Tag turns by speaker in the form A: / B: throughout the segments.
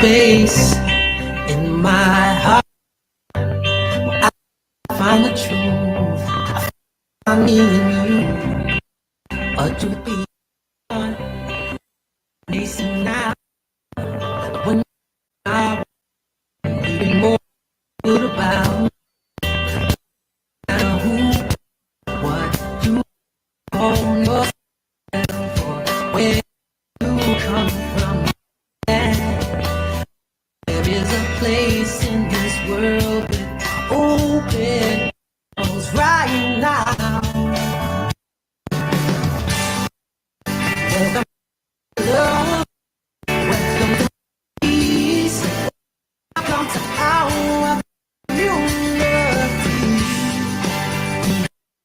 A: place in my heart. I find the truth. I find me in you. A truth beyond facing now. When I even more good about now who, what you call yourself, or where you come from. There is a place in this world with open arms right now. Welcome to love, welcome to peace, welcome to our community.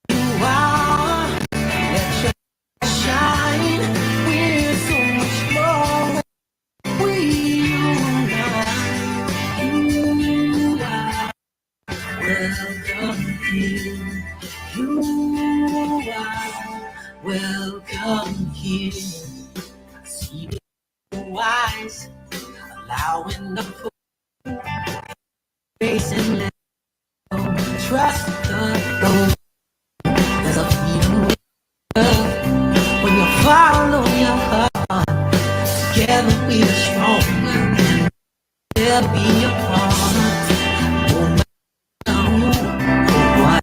A: You are, let your light shine. We're so much more when we unite. You are welcome here. You are welcome here. See the eyes, allowing the face and let go. Trust the flow. There's a freedom with love when you follow your heart. Together we are strong and we'll be apart. No matter what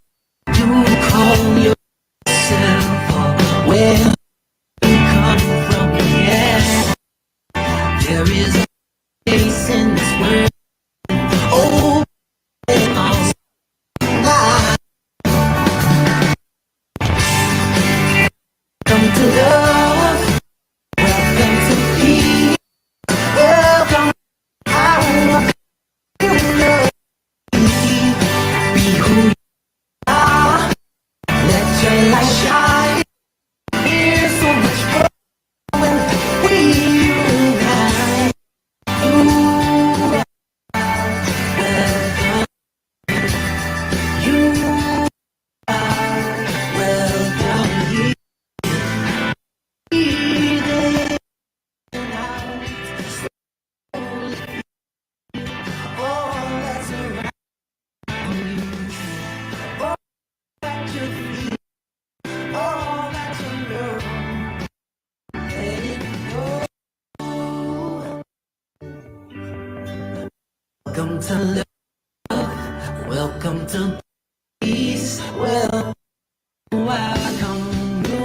A: you call yourself or where you come from, yeah. There is a place in this world. Oh, arms wide. Welcome to love. Welcome to peace. Welcome to our community. Be who you are. Let your light shine. Here's so much more when we unite. You are welcome. You are welcome here. All that's around you. All that you feel. All that you know. Let it go. Welcome to love. Welcome to peace. Welcome to our community.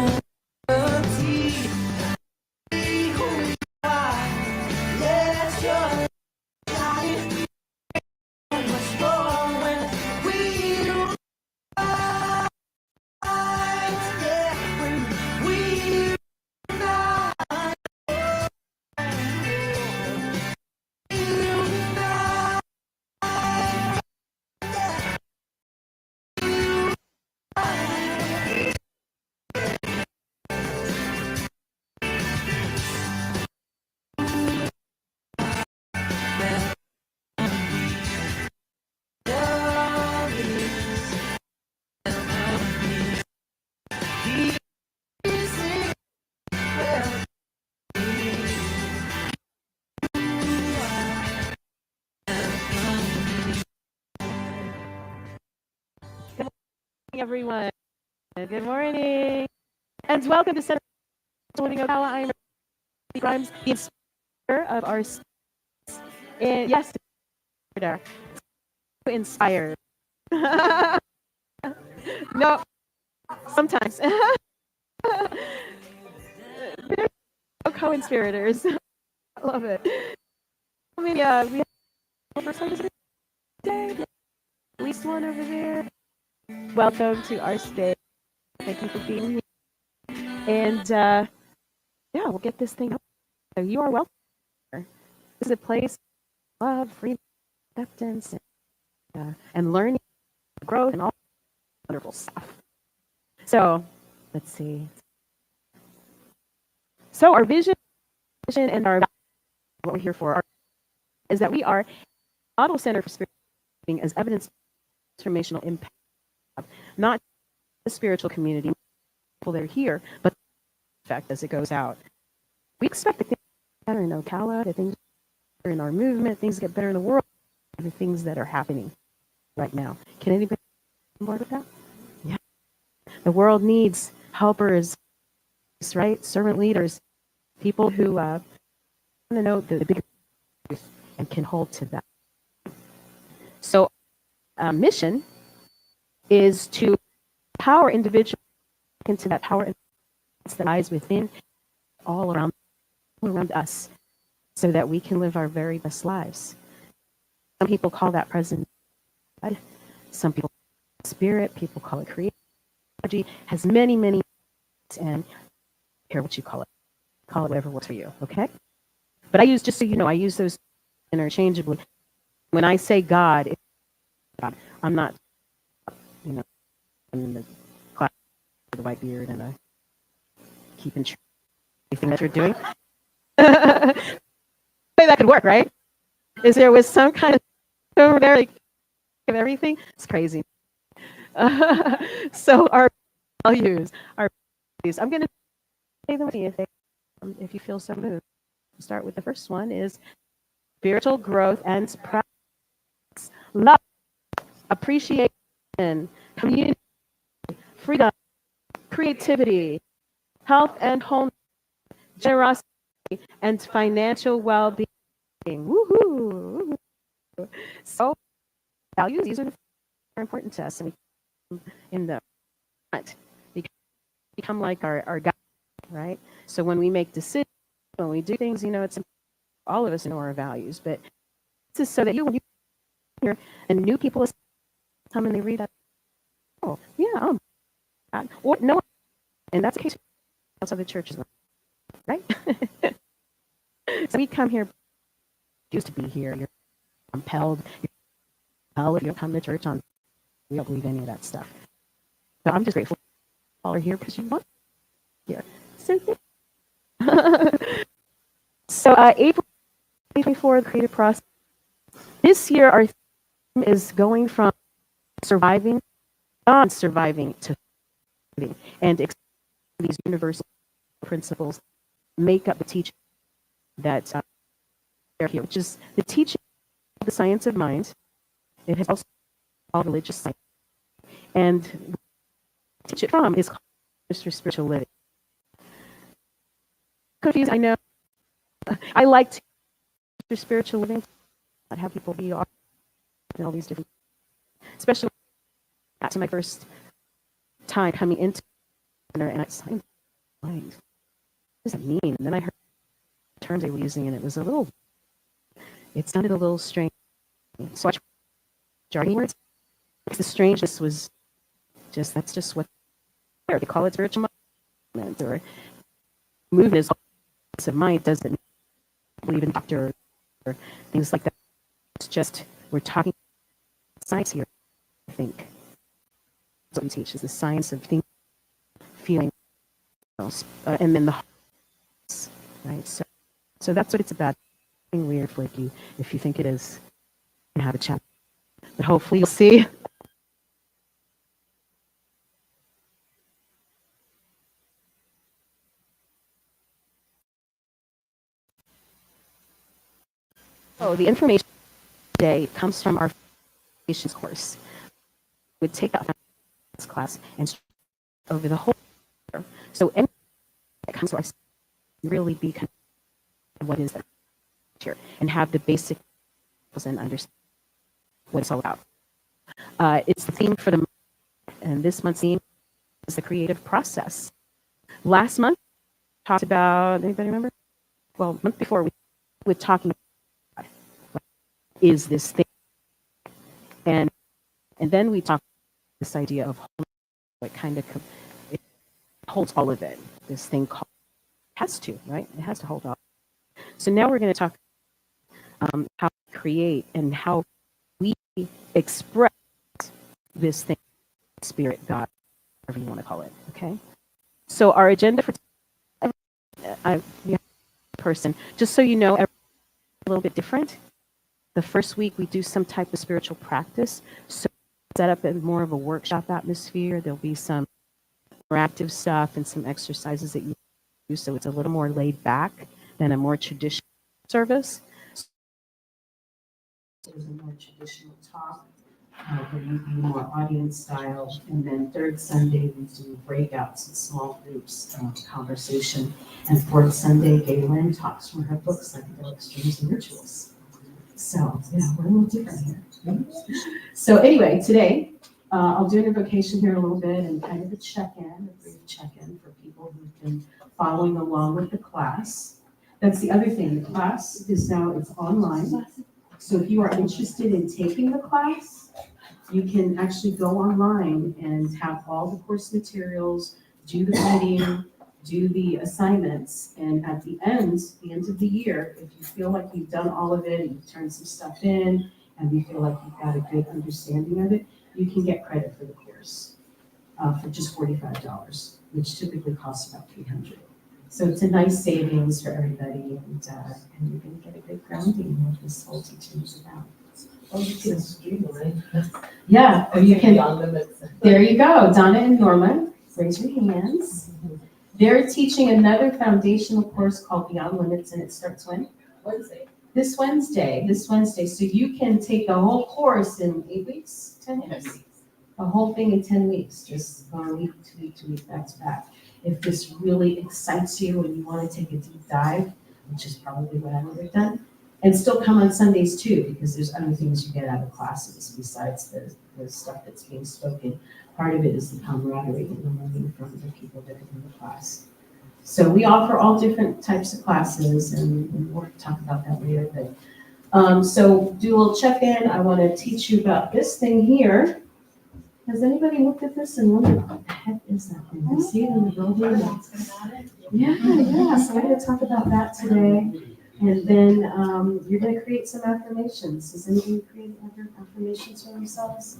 A: Be who you are. Let your light so much more when we unite. Yeah, when we unite.
B: Everyone. Good morning. And welcome to Center Joining Ocala. I'm Grimes, the inspire of our and yes, inspired. No, sometimes. They're co-inspirators. I love it. I mean, yeah, we have first time today. At least one over there. Welcome to our stay. Thank you for being here. And yeah, we'll get this thing up. So you are welcome. This is a place of love, freedom, acceptance, and learning, growth, and all wonderful stuff. So let's see. So our vision and our what we're here for is that we are model center for spiritual as evidence of transformational impact, not the spiritual community, people that are here, but the effect as it goes out. We expect the things that are in Ocala, the things in our movement, things get better in the world, the things that are happening right now. Can anybody on board with that? Yeah. The world needs helpers, right? Servant leaders, people who want to know the bigger truth and can hold to that. So, mission is to empower individuals into that power that lies within all around us, so that we can live our very best lives. Some people call that present God. Some people call it spirit. People call it creative energy. Has many, many, and care what you call it. Call it whatever works for you. Okay. But I use, just so you know, I use those interchangeably. When I say God, it's God. I'm not, you know, in the class with the white beard and keeping track of everything that you're doing. That could work, right? Is there was some kind of over there like of everything? It's crazy. So our values, I'm going to say them if you feel so moved. Start with the first one is spiritual growth and practice, love, appreciation, community, freedom, creativity, health and home, generosity, and financial well-being. Woohoo! So values, these are important to us, and in the front become like our guide, right? So when we make decisions, when we do things, you know, it's all of us know our values, but this is so that when you hear and new people come and they read that, oh yeah, or no, and that's the case outside the church, right? So we come here, used to be here. You're compelled. If you don't come to church on, we don't believe any of that stuff. So I'm just grateful all are here because you want here. So, April 2024, the creative process. This year, our theme is going from surviving, beyond surviving, to thriving, and these universal principles make up the teaching that they're here, which is the teaching of the science of mind. It has also called religious science, and teach it from is called for spiritual living. Confused, I know. I like to do spiritual living, not have people be all these different, especially after my first time coming into dinner, and I was like, what does that mean? And then I heard the terms they were using, and it sounded a little strange. So I tried jargon words. The strangeness was that's just what they call it spiritual movement or movement is of mind. Doesn't believe in doctor or things like that. It's just we're talking science here. I think that's what we teach is the science of thinking, feeling, and then the heart, right. So that's what it's about. Being weird, flaky. If you think it is, you can have a chat. But hopefully you'll see. Oh, the information today comes from our foundations course. We would take that class and over the whole year. So anything that comes to us really be what is that here and have the basic and understand what it's all about. It's the theme for the month, and this month's theme is the creative process. Last month, talked about, anybody remember? Well, month before, we were talking about what is this thing. And then we talked about this idea of what kind of, it holds all of it. This thing called, has to, right? It has to hold all. So now we're going to talk how to create and how we express this thing, spirit, God, whatever you want to call it, okay? So our agenda for person, just so you know, a little bit different. The first week we do some type of spiritual practice, so set up in more of a workshop atmosphere. There'll be some more active stuff and some exercises that you do, so it's a little more laid back than a more traditional service.
C: was a more traditional talk. Where you do more audience style. And then third Sunday, we do breakouts in small groups, conversation. And fourth Sunday, Galen talks from her books, Psychedelic Dreams and Rituals. So, we're a little different here. So anyway, today, I'll do an invocation here a little bit and kind of a check-in, a brief check-in for people who've been following along with the class. That's the other thing, the class is now, it's online. So if you are interested in taking the class, you can actually go online and have all the course materials, do the reading, do the assignments, and at the end of the year, if you feel like you've done all of it, you've turned some stuff in, and you feel like you've got a good understanding of it, you can get credit for the course for just $45, which typically costs about $300. So it's a nice savings for everybody, and you're going to get a good grounding in what this whole teaching is about.
D: Oh, you can streamline.
C: Yeah, or you can.
D: Beyond Limits.
C: There you go, Donna and Norma, raise your hands. They're teaching another foundational course called Beyond Limits, and it starts when?
D: Wednesday.
C: This Wednesday. So you can take the whole course in 8 weeks, 10 weeks? The whole thing in 10 weeks, just going week to week to week, back to back. If this really excites you and you want to take a deep dive, which is probably what I would have done, and still come on Sundays too, because there's other things you get out of classes besides the stuff that's being spoken. Part of it is the camaraderie that you're learning from the people that are in the class. So we offer all different types of classes, and we'll talk about that later. But so do a little check-in. I want to teach you about this thing here. Has anybody looked at this and wondered what the heck is that thing? You see it in the building? Yeah. So I'm going to talk about that today. And then you're going to create some affirmations. Does anybody create other affirmations for themselves?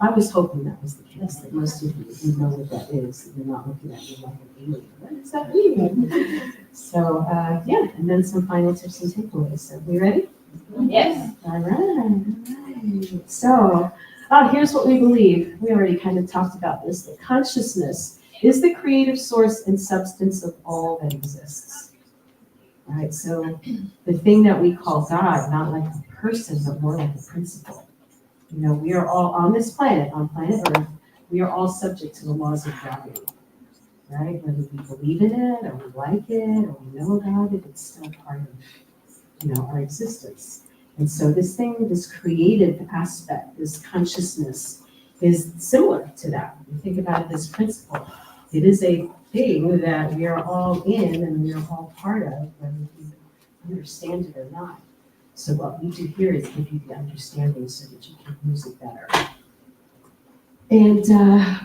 C: I was hoping that was the case, that most of you know what that is, and you're not looking at me like an alien. What does that mean? So, and then some final tips and takeaways. So, we ready?
D: Yes.
C: All right. So, here's what we believe. We already kind of talked about this, that consciousness is the creative source and substance of all that exists. All right, so the thing that we call God, not like a person, but more like a principle. We are all on this planet, on planet Earth, we are all subject to the laws of gravity, right? Whether we believe in it, or we like it, or we know about it, it's still part of, our existence. And so this thing, this creative aspect, this consciousness is similar to that. You think about it as principle. It is a thing that we are all in and we are all part of, whether we understand it or not. So what we do here is give you the understanding so that you can use it better. And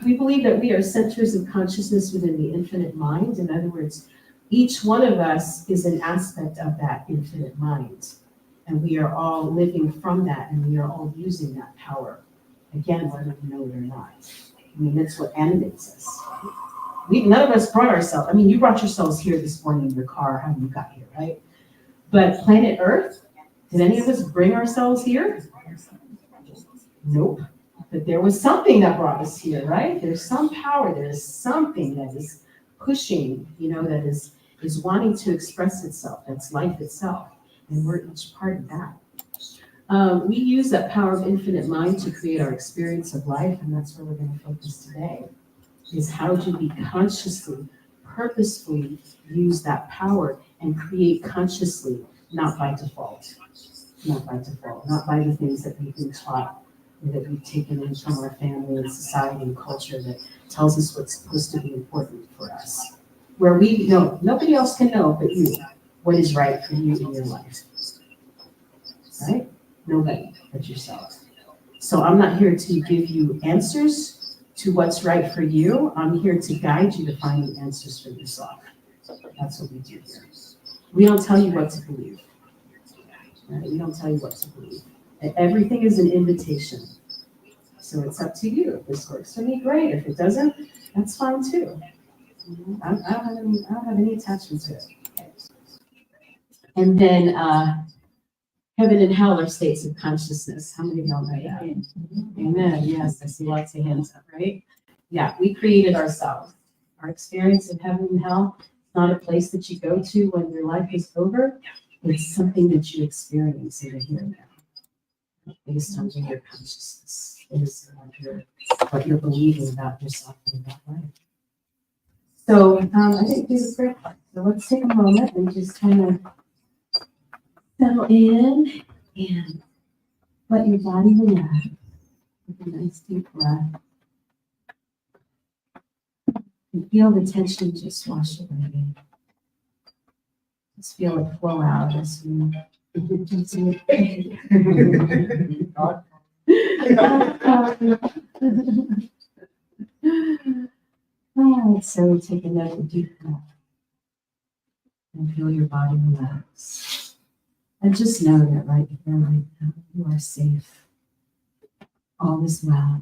C: we believe that we are centers of consciousness within the infinite mind. In other words, each one of us is an aspect of that infinite mind. And we are all living from that, and we are all using that power. Again, whether we know it or not. That's what animates us. None of us brought ourselves. You brought yourselves here this morning in your car, how you got here, right? But planet Earth, did any of us bring ourselves here? Nope. But there was something that brought us here, right? There's some power, there's something that is pushing, that is wanting to express itself. That's life itself. And we're each part of that. We use that power of infinite mind to create our experience of life, and that's where we're going to focus today, is how do we consciously, purposefully use that power and create consciously, not by default. Not by the things that we've been taught, or that we've taken in from our family and society and culture that tells us what's supposed to be important for us. Where we know, nobody else can know but you, what is right for you in your life. Right? Nobody but yourself. So I'm not here to give you answers to what's right for you. I'm here to guide you to find the answers for yourself. That's what we do here. We don't tell you what to believe. Right? We don't tell you what to believe. Everything is an invitation. So it's up to you. If this works for me, great. If it doesn't, that's fine too. I don't have any attachment to it. And then heaven and hell are states of consciousness. How many of y'all know that? Amen. Yes, I see lots of hands up, right? Yeah, we created ourselves. Our experience in heaven and hell is not a place that you go to when your life is over. It's something that you experience in the here and now. based on where your consciousness is and what you're believing about yourself and about life. So I think this is great. So let's take a moment and just kind of settle in and let your body relax with a nice deep breath. And feel the tension just wash away. Just feel it flow out as you Alright, so take another deep breath and feel your body relax. And just know that right here, right now, you are safe. All is well.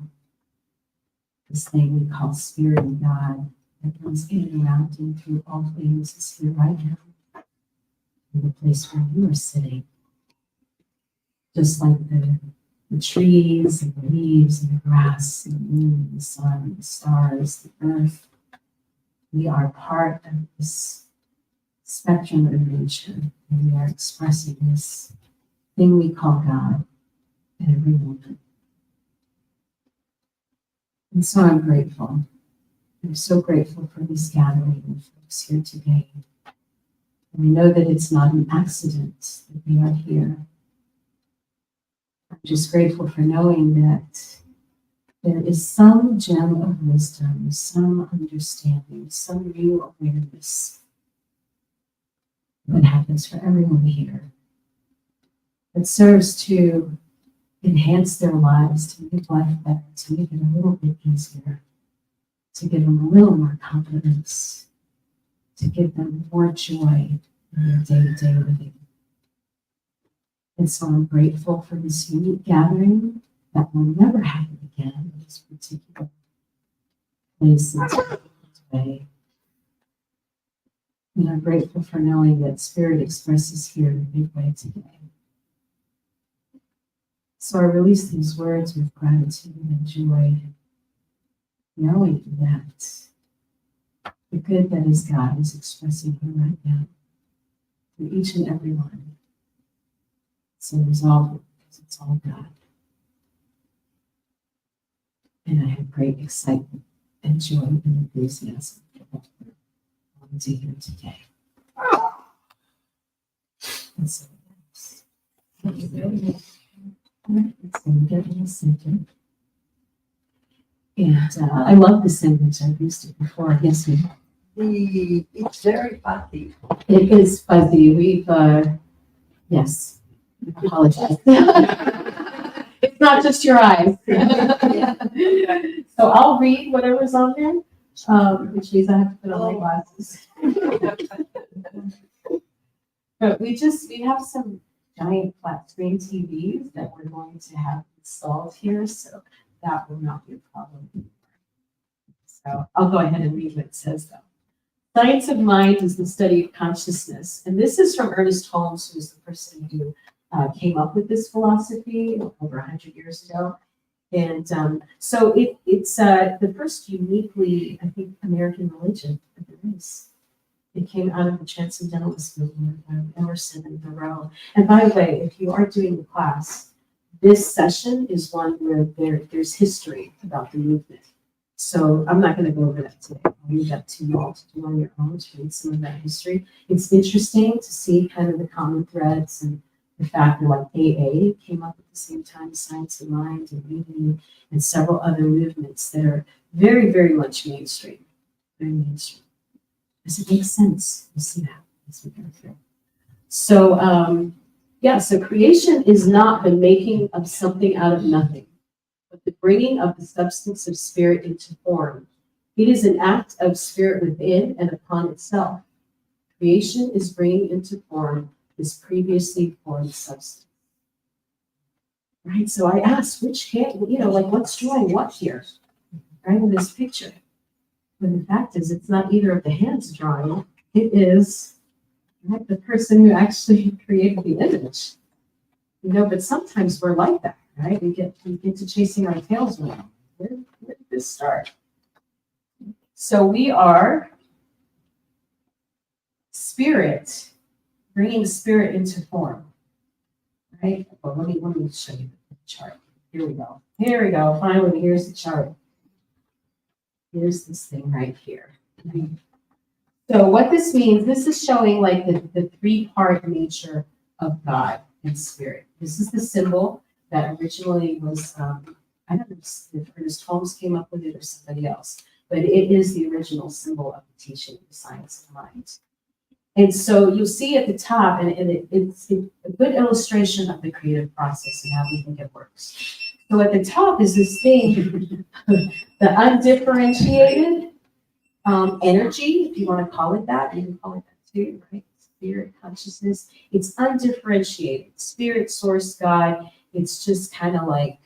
C: This thing we call Spirit and God that runs in and around and through all things is here right now. In the place where you are sitting. Just like the trees and the leaves and the grass and the moon and the sun and the stars, the earth. We are part of this spectrum of nature, and we are expressing this thing we call God at every moment. And so I'm grateful. I'm so grateful for this gathering of folks here today. And we know that it's not an accident that we are here. I'm just grateful for knowing that there is some gem of wisdom, some understanding, some new awareness that happens for everyone here that serves to enhance their lives, to make life better, to make it a little bit easier, to give them a little more confidence, to give them more joy in their day-to-day living. And so I'm grateful for this unique gathering that will never happen again in this particular place and way. And I'm grateful for knowing that Spirit expresses here in a big way today. So I release these words with gratitude and joy, knowing that the good that is God is expressing here right now through each and every one. So resolve it because it's all God. And I have great excitement and joy and enthusiasm for what we're going to hear today. And so let's going to get in the center. And I love the singers. I've used it before. Yes, ma'am.
E: It's very fuzzy.
C: It is fuzzy. We've, yes, I apologize. It's not just your eyes. So I'll read whatever's on there, which means I have to put on my glasses. But we have some giant flat screen TVs that we're going to have installed here, so that will not be a problem. So I'll go ahead and read what it says though. Science of mind is the study of consciousness. And this is from Ernest Holmes, who's the person who came up with this philosophy over 100 years ago. And so it's the first uniquely, I think, American religion of the race. It came out of the Transcendentalist movement of Emerson and Thoreau. And by the way, if you are doing the class, this session is one where there's history about the movement. So I'm not going to go over that today. I'll leave that to you all to do on your own, to read some of that history. It's interesting to see kind of the common threads and the fact that like AA came up at the same time, Science of Mind and Unity, and several other movements that are very, very much mainstream. Very mainstream. Does it make sense? We'll see that as we go through. So, so creation is not the making of something out of nothing, but the bringing of the substance of spirit into form. It is an act of spirit within and upon itself. Creation is bringing into form this previously formed substance. Right? So I asked, which hand, what's drawing what here? Right in this picture. But the fact is, it's not either of the hands drawing. It is right, the person who actually created the image. But sometimes we're like that, right? We get to chasing our tails around. Where did this start? So we are spirit, bringing spirit into form, right? Well, let me show you the chart. Here we go. Here we go. Finally, here's the chart. Here's this thing right here. So what this means, this is showing like the three-part nature of God and spirit. This is the symbol that originally was, I don't know if Ernest Holmes came up with it or somebody else, but it is the original symbol of the teaching of the science of mind. And so you'll see at the top, and it's a good illustration of the creative process and how we think it works. So at the top is this thing, the undifferentiated energy, if you want to call it that, you can call it that too, right? Spirit, consciousness. It's undifferentiated. Spirit, source, God. It's just kind of like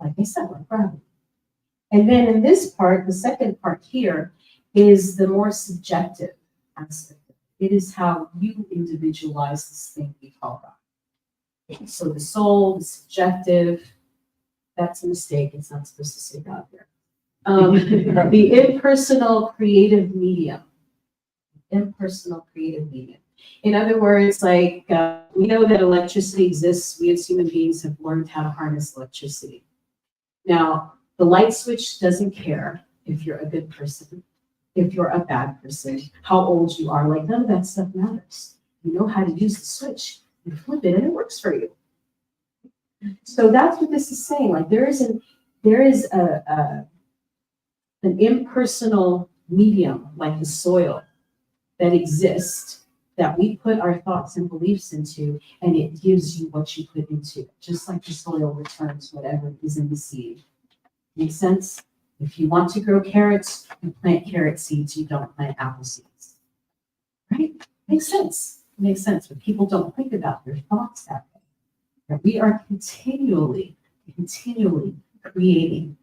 C: I said, like gravity. And then in this part, the second part here, is the more subjective aspect. It is how you individualize this thing we call God. So the soul, the subjective, that's a mistake. It's not supposed to say God there. The impersonal creative medium. Impersonal creative medium. In other words, like we know that electricity exists. We as human beings have learned how to harness electricity. Now, the light switch doesn't care if you're a good person, if you're a bad person, how old you are. Like none of that stuff matters. You know how to use the switch. You flip it and it works for you. So that's what this is saying. Like there is an impersonal medium, like the soil, that exists, that we put our thoughts and beliefs into, and it gives you what you put into it, just like the soil returns whatever is in the seed. Make sense? If you want to grow carrots, you plant carrot seeds, you don't plant apple seeds. Right? Makes sense. Makes sense, but people don't think about their thoughts that way. That we are continually creating,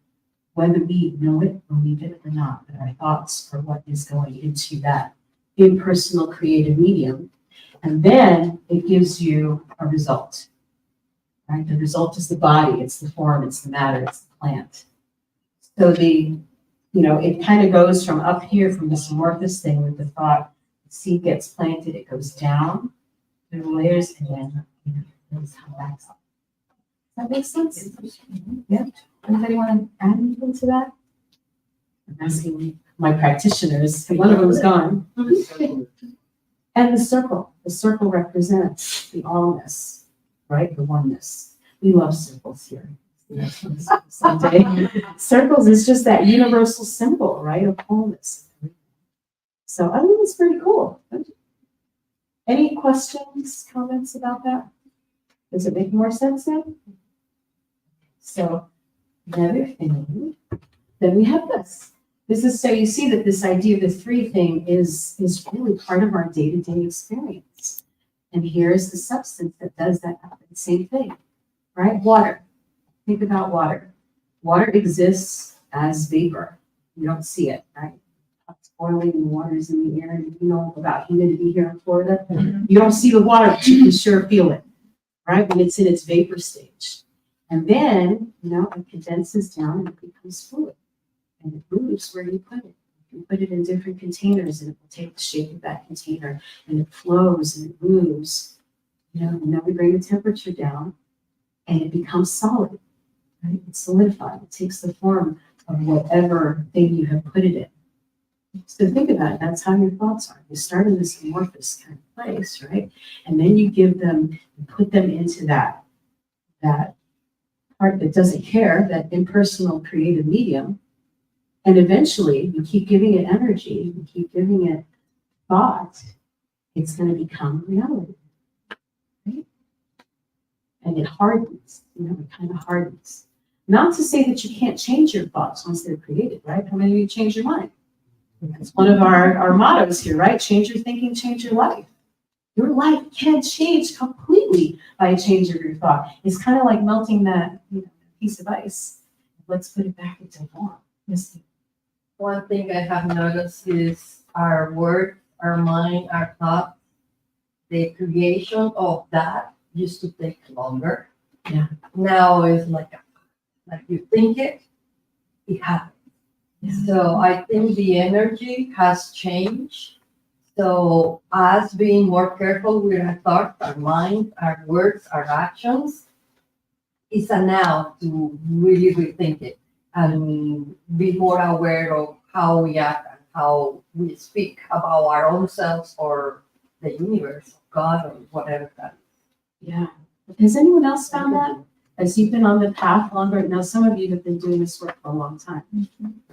C: whether we know it, believe it or not, that our thoughts are what is going into that impersonal creative medium. And then it gives you a result, right? The result is the body, it's the form, it's the matter, it's the plant. So it kind of goes from up here, from this amorphous thing with the thought, the seed gets planted, it goes down through the layers, and then it's come back up. Does that make sense? Yeah. Anybody want to add anything to that? I'm asking my practitioners. One of them is gone. And the circle represents the allness, right? The oneness. We love circles here. Someday. Circles is just that universal symbol, right, of wholeness. So I think it's pretty cool. Any questions, comments about that? Does it make more sense now? So another thing, then we have this. This is, so you see that this idea of the three thing is really part of our day-to-day experience. And here's the substance that does that same thing, right? Water. Think about water. Water exists as vapor. You don't see it, right? It's boiling and the water is in the air. And you know about humidity here in Florida. You don't see the water, but you can sure feel it, right? When it's in its vapor stage. And then, it condenses down and it becomes fluid. And it moves where you put it. You put it in different containers and it will take the shape of that container and it flows and it moves. And then we bring the temperature down and it becomes solid, right? It's solidified. It takes the form of whatever thing you have put it in. So think about it. That's how your thoughts are. You start in this amorphous kind of place, right? And then you put them into that part that doesn't care, that impersonal creative medium. And eventually, you keep giving it energy, you keep giving it thought, it's going to become reality, right? And it hardens, it kind of hardens. Not to say that you can't change your thoughts once they're created, right? How many of you change your mind? That's one of our mottos here, right? Change your thinking, change your life. Your life can change completely by a change of your thought. It's kind of like melting that piece of ice. Let's put it back into form. Yes.
D: One thing I have noticed is our word, our mind, our thought, the creation of that used to take longer.
C: Yeah.
D: Now it's like you think it happens.
C: Yeah.
D: So I think the energy has changed. So us being more careful with our thoughts, our mind, our words, our actions, it's a now to really rethink it and be more aware of how we act and how we speak about our own selves or the universe, God, or whatever that is.
C: Yeah. Has anyone else found that? As you've been on the path longer, now some of you have been doing this work for a long time,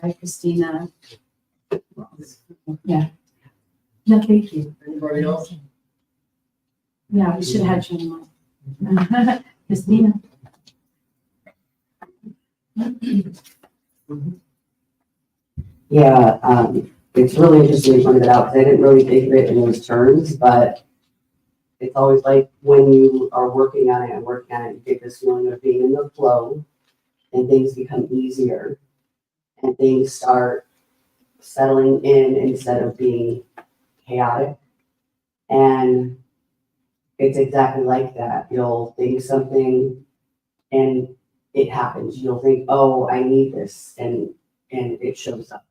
C: right, Christina? Yeah. No, thank you.
E: Anybody else?
C: Yeah, we should have had you on. Christina?
F: Yeah, it's really interesting you pointed that out, because I didn't really think of it in those terms, but it's always like when you are working on it, you get this feeling of being in the flow, and things become easier, and things start settling in instead of being chaotic. And it's exactly like that. You'll think something and it happens. You'll think, oh, I need this, and it shows up.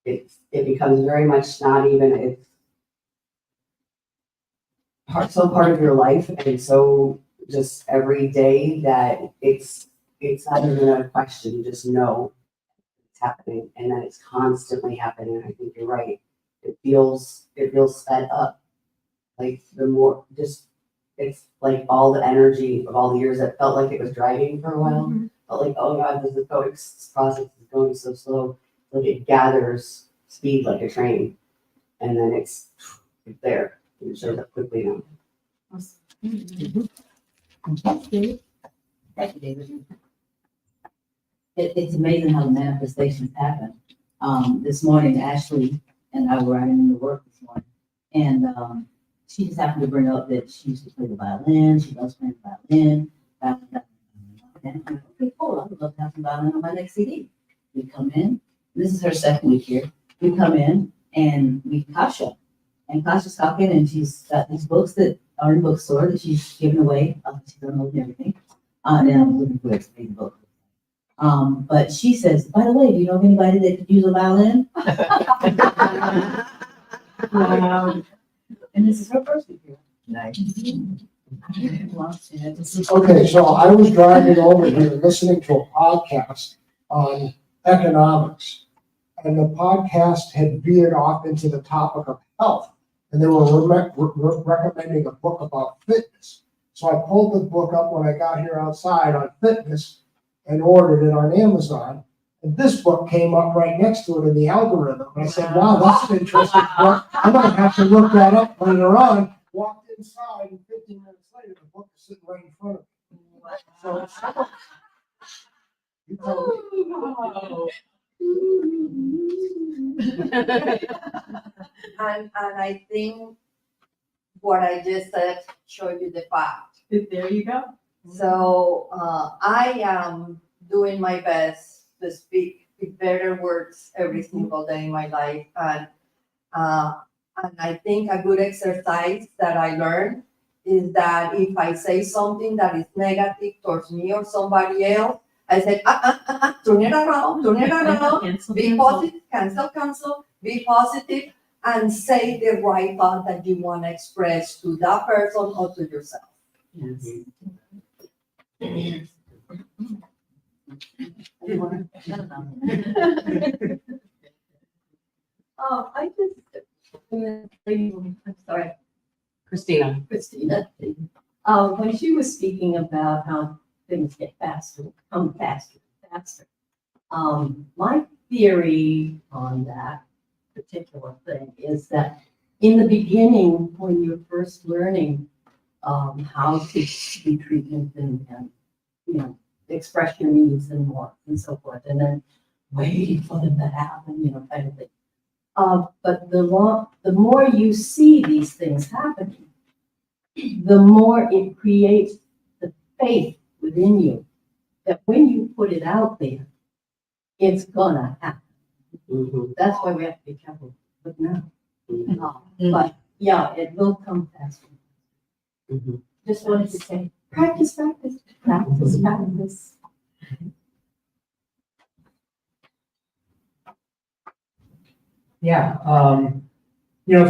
F: It becomes very much not even, it's so part of your life and so just every day that it's not even a question, you just know it's happening and that it's constantly happening. I think you're right. It feels sped up. Like the more just, it's like all the energy of all the years that felt like it was driving for a while. Felt like, oh God, this process is going so slow. Like it gathers speed like a train, and then it's there. It shows up quickly now.
G: Thank you, David. It's amazing how the manifestations happen. This morning, Ashley and I were riding to work this morning, and she just happened to bring up that she used to play the violin. She loves playing the violin. And I'm like, okay, cool. I would love to have some violin on my next CD. We come in. This is her second week here. We come in and meet Kasha. And Kasha's talking, and she's got these books that are in the bookstore that she's giving away. She's done and everything. And I was looking for a big book. But she says, by the way, do you know of anybody that could use a violin? And this is her first week here.
E: Nice.
H: Okay, so I was driving over here listening to a podcast on economics. And the podcast had veered off into the topic of health. And they were recommending a book about fitness. So I pulled the book up when I got here outside on fitness and ordered it on Amazon. And this book came up right next to it in the algorithm. And I said, wow, that's an interesting book. I'm going to have to look that up later on. Walked inside, and 15 minutes later, the book is sitting right in front of me. So it's, you tell me.
D: And I think what I just said showed you the fact.
C: There you go.
D: So I am doing my best to speak with better words every single day in my life. And I think a good exercise that I learned is that if I say something that is negative towards me or somebody else, I said, turn it around, be positive, cancel, be positive, and say the right thought that you want to express to that person or to yourself.
C: Yes.
G: I just, I'm sorry,
F: Christina.
G: Christina. When she was speaking about how things get faster, come faster, my theory on that particular thing is that in the beginning, when you're first learning how to do treatment and you know, express your needs and more and so forth, and then waiting for them to happen, kind of thing. But the more you see these things happening, the more it creates the faith within you that when you put it out there, it's gonna happen.
F: Mm-hmm.
G: That's why we have to be careful with now. But yeah, it will come faster.
F: Mm-hmm.
G: Just wanted to say, practice.
I: Yeah,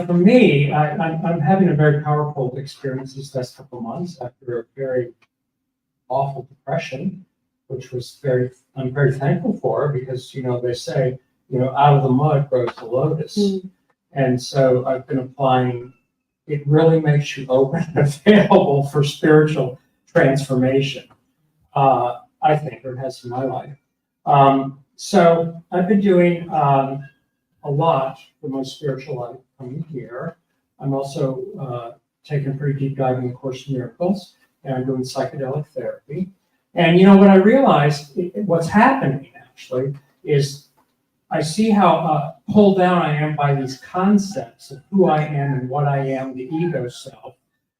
I: for me, I'm having a very powerful experience these last couple of months after a very awful depression, which I'm very thankful for, because, they say, out of the mud grows the lotus. And so I've been applying, it really makes you open and available for spiritual transformation. I think, or it has in my life. So I've been doing a lot for my spiritual life coming here. I'm also taking a pretty deep dive in the Course in Miracles, and I'm doing psychedelic therapy. And what I realized, what's happening actually, is I see how pulled down I am by these concepts of who I am and what I am, the ego self,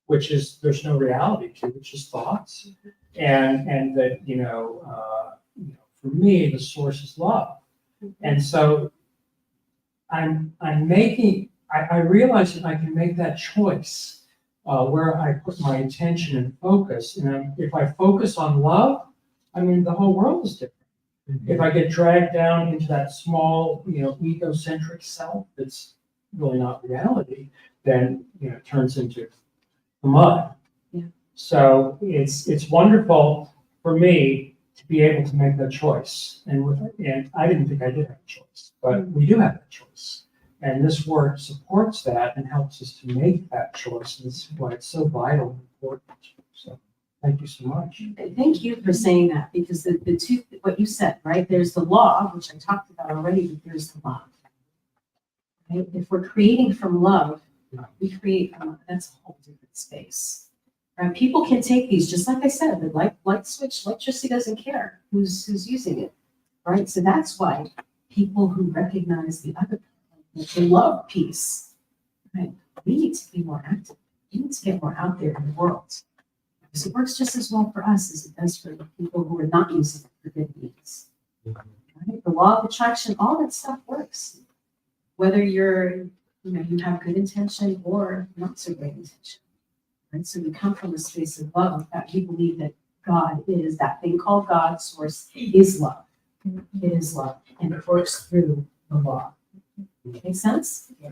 I: which is, there's no reality to, which is thoughts. And that, for me, the source is love. And so I realize that I can make that choice where I put my attention and focus. And if I focus on love, the whole world is different. If I get dragged down into that small, egocentric self that's really not reality, then, it turns into the mud.
C: Yeah.
I: So it's wonderful for me to be able to make that choice. And I didn't think I did have a choice, but we do have that choice. And this work supports that and helps us to make that choice. And that's why it's so vital and important. So thank you so much.
C: Thank you for saying that, because the two, what you said, right? There's the law, which I talked about already, but there's the love. Right? If we're creating from love, we create from, that's a whole different space. Right? People can take these, just like I said, the light switch, electricity doesn't care who's using it. Right? So that's why people who recognize the other, the love piece, right? We need to be more active. We need to get more out there in the world. Because it works just as well for us as it does for the people who are not using it for good means. Right? The law of attraction, all that stuff works. Whether you have good intention or not so great intention. Right? So we come from a space of love, that we believe that God is, that thing called God, source, is love. It is love. And it works through the law. Make sense? Yeah.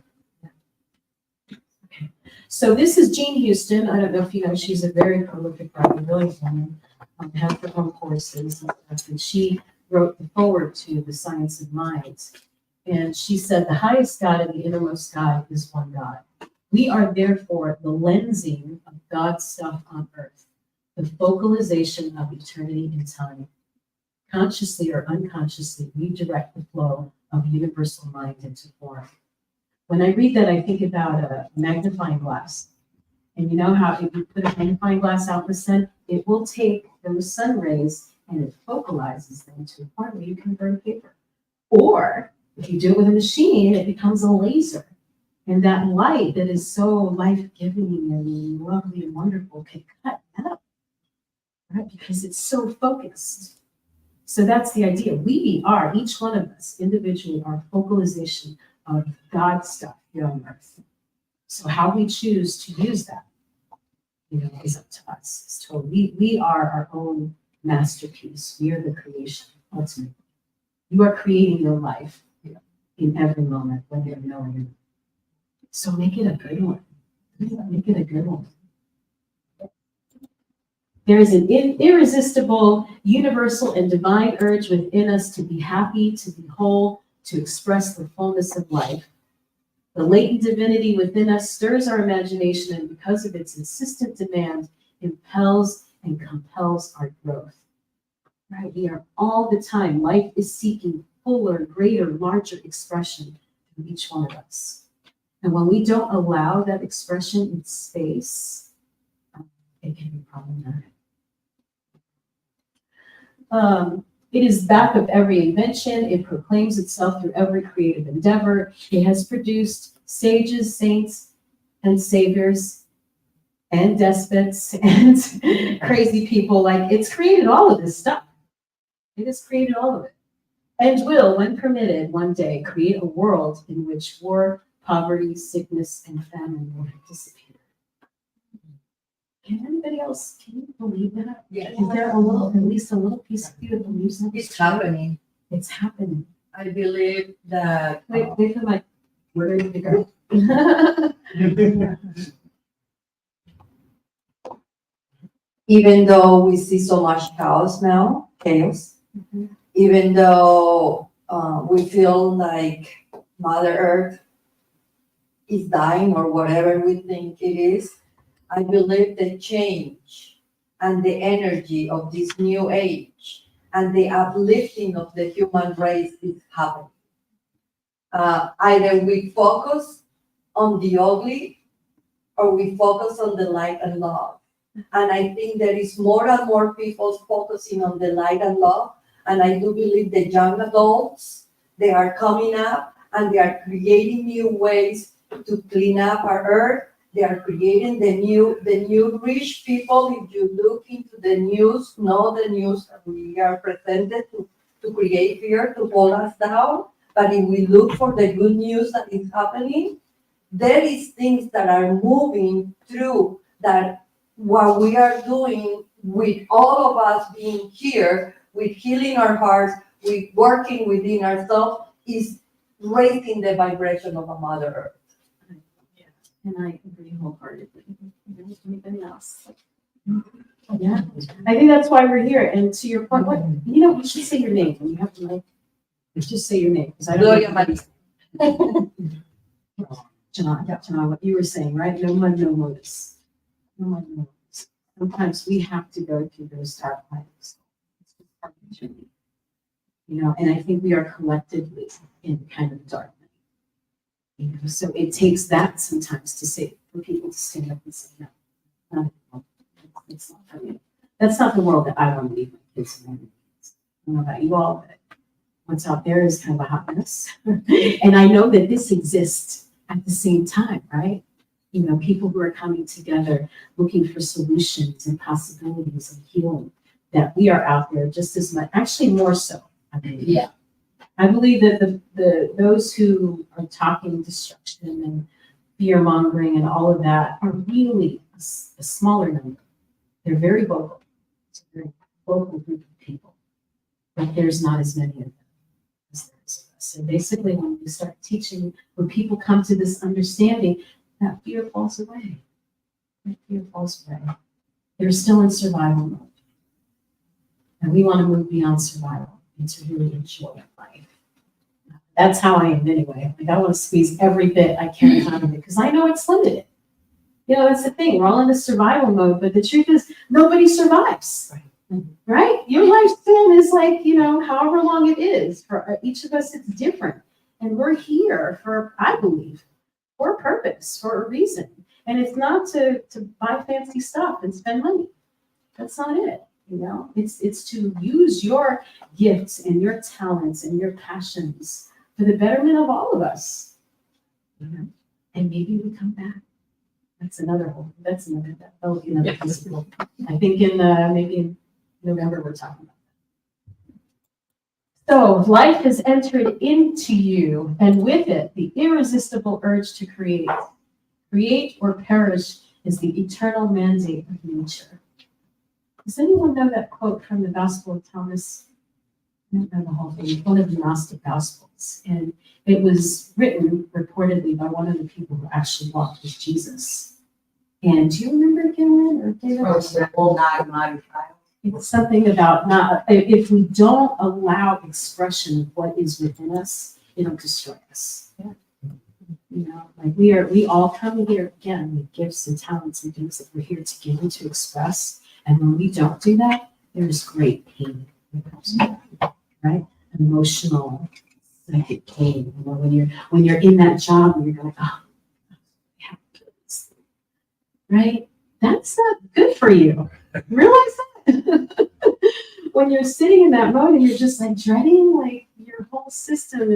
C: Okay. So this is Jean Houston. I don't know if you know, she's a very prolific writer, brilliant woman, has her own courses, and she wrote the foreword to The Science of Mind. And she said, the highest God and the innermost God is one God. We are therefore the lensing of God's stuff on earth, the focalization of eternity in time. Consciously or unconsciously, we direct the flow of universal mind into form. When I read that, I think about a magnifying glass. And you know how if you put a magnifying glass out in the sun, it will take those sun rays and it focalizes them to a point where you can burn paper. Or if you do it with a machine, it becomes a laser. And that light that is so life-giving and lovely and wonderful can cut that up, right? Because it's so focused. So that's the idea. We are, each one of us individually, our focalization of God's stuff here on earth. So how we choose to use that, is up to us. It's totally, we are our own masterpiece. We are the creation, ultimately. You are creating your life in every moment, whether you know it or not. So make it a good one. Make it a good one. There is an irresistible, universal, and divine urge within us to be happy, to be whole, to express the fullness of life. The latent divinity within us stirs our imagination, and because of its insistent demand, impels and compels our growth. Right? We are all the time, life is seeking fuller, greater, larger expression from each one of us. And when we don't allow that expression in space, it can be problematic. It is back of every invention. It proclaims itself through every creative endeavor. It has produced sages, saints, and saviors, and despots, and crazy people. Like, it's created all of this stuff. It has created all of it. And will, when permitted, one day create a world in which war, poverty, sickness, and famine will have disappeared. Can anybody else, can you believe that?
D: Yeah.
C: Is there at least a little piece of you that believes that?
D: It's happening.
C: It's happening.
D: I believe that.
C: Wait for my, where did it go?
D: even though we see so much chaos, even though we feel like Mother Earth is dying or whatever we think it is, I believe the change and the energy of this new age and the uplifting of the human race is happening. Either we focus on the ugly or we focus on the light and love. And I think there is more and more people focusing on the light and love. And I do believe the young adults, they are coming up and they are creating new ways to clean up our earth. They are creating the new rich people. If you look into the news, know the news that we are presented to create fear, to hold us down. But if we look for the good news that is happening, there is things that are moving through that what we are doing with all of us being here, with healing our hearts, with working within ourselves, is raising the vibration of a Mother Earth.
C: And I agree wholeheartedly. Anybody else? Yeah, I think that's why we're here. And to your point, what, you should say your name when you have to, just say your name, because I don't know. John, what you were saying, right? No one knows. No one knows. Sometimes we have to go through those dark times. It's just part of the journey. And I think we are collectively in kind of dark. So it takes that sometimes to say, for people to stand up and say, no, it's not for me. That's not the world that I want to leave my kids in. I don't know about you all, but what's out there is kind of a hot mess. And I know that this exists at the same time, right? People who are coming together, looking for solutions and possibilities and healing, that we are out there just as much, actually more so. I believe. Yeah. I believe that those who are talking destruction and fear mongering and all of that are really a smaller number. They're very vocal. It's a very vocal group of people, but there's not as many of them as there is of us. So basically, when we start teaching, when people come to this understanding, that fear falls away. That fear falls away. They're still in survival mode, and we want to move beyond survival and to really enjoy life. That's how I am anyway. I want to squeeze every bit I can out of it because I know it's limited. That's the thing. We're all in the survival mode, but the truth is nobody survives. Right? Your lifespan is like, however long it is. For each of us, it's different. And we're here for, I believe, for a purpose, for a reason. And it's not to buy fancy stuff and spend money. That's not it. It's to use your gifts and your talents and your passions for the betterment of all of us. And maybe we come back. That'll be another possible. I think maybe in November we're talking about that. So life has entered into you, and with it, the irresistible urge to create. Create or perish is the eternal mandate of nature. Does anyone know that quote from the Gospel of Thomas? I don't know the whole thing. One of the Gnostic Gospels. And it was written reportedly by one of the people who actually walked with Jesus. And do you remember again, Lynn or David? It's something about if we don't allow expression of what is within us, it'll destroy us. We all come here again with gifts and talents and things that we're here to give and to express. And when we don't do that, there's great pain that comes from that, right? Emotional, psychic pain. When you're in that job and you're going, oh, I have to do this, right? That's not good for you. Realize that. When you're sitting in that mode and you're just dreading, your whole system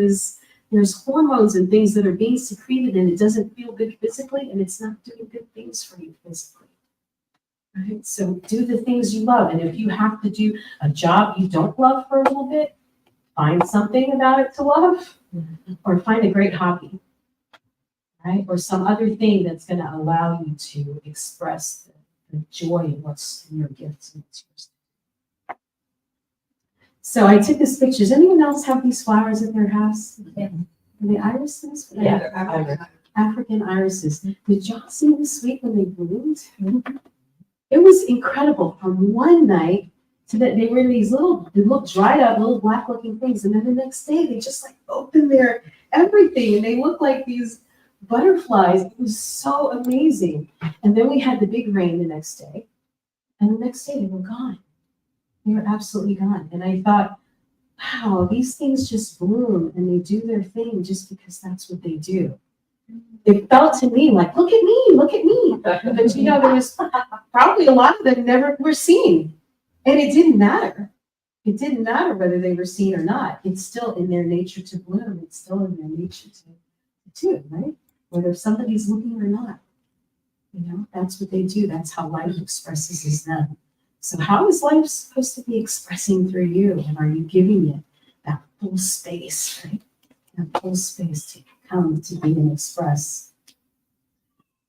C: there's hormones and things that are being secreted and it doesn't feel good physically and it's not doing good things for you physically. Right? So do the things you love. And if you have to do a job you don't love for a little bit, find something about it to love or find a great hobby, right? Or some other thing that's going to allow you to express the joy of what's in your gifts and what's yours. So I took this picture. Does anyone else have these flowers at their house? Yeah. Are they irises? Yeah. African irises. Did y'all see this sweet when they bloomed? It was incredible from one night to that they were in these little, they looked dried up, little black looking things. And then the next day they just like opened their everything and they looked like these butterflies. It was so amazing. And then we had the big rain the next day. And the next day they were gone. They were absolutely gone. And I thought, wow, these things just bloom and they do their thing just because that's what they do. It felt to me like, look at me, look at me. But you know, there was probably a lot of them never were seen. And it didn't matter. It didn't matter whether they were seen or not. It's still in their nature to bloom. It's still in their nature to do, right? Whether somebody's looking or not. You know, that's what they do. That's how life expresses as them. So how is life supposed to be expressing through you? And are you giving it that full space, right? That full space to come to be and express.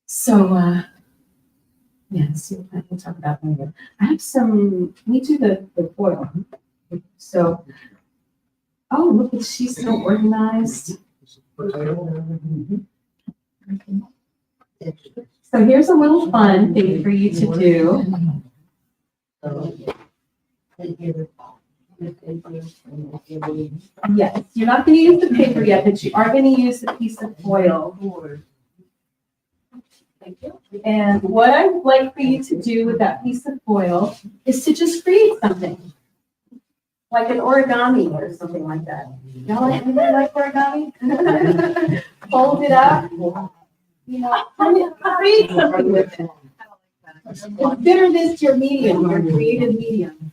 C: So, so we'll talk about later. I have some, we do the foil. So, oh, look at, she's so organized. So here's a little fun thing for you to do. Yes, you're not going to use the paper yet, but you are going to use a piece of foil. And what I would like for you to do with that piece of foil is to just create something. Like an origami or something like that. Y'all anybody like origami? Fold it up. You know, create something with it. Consider this your medium, your creative medium.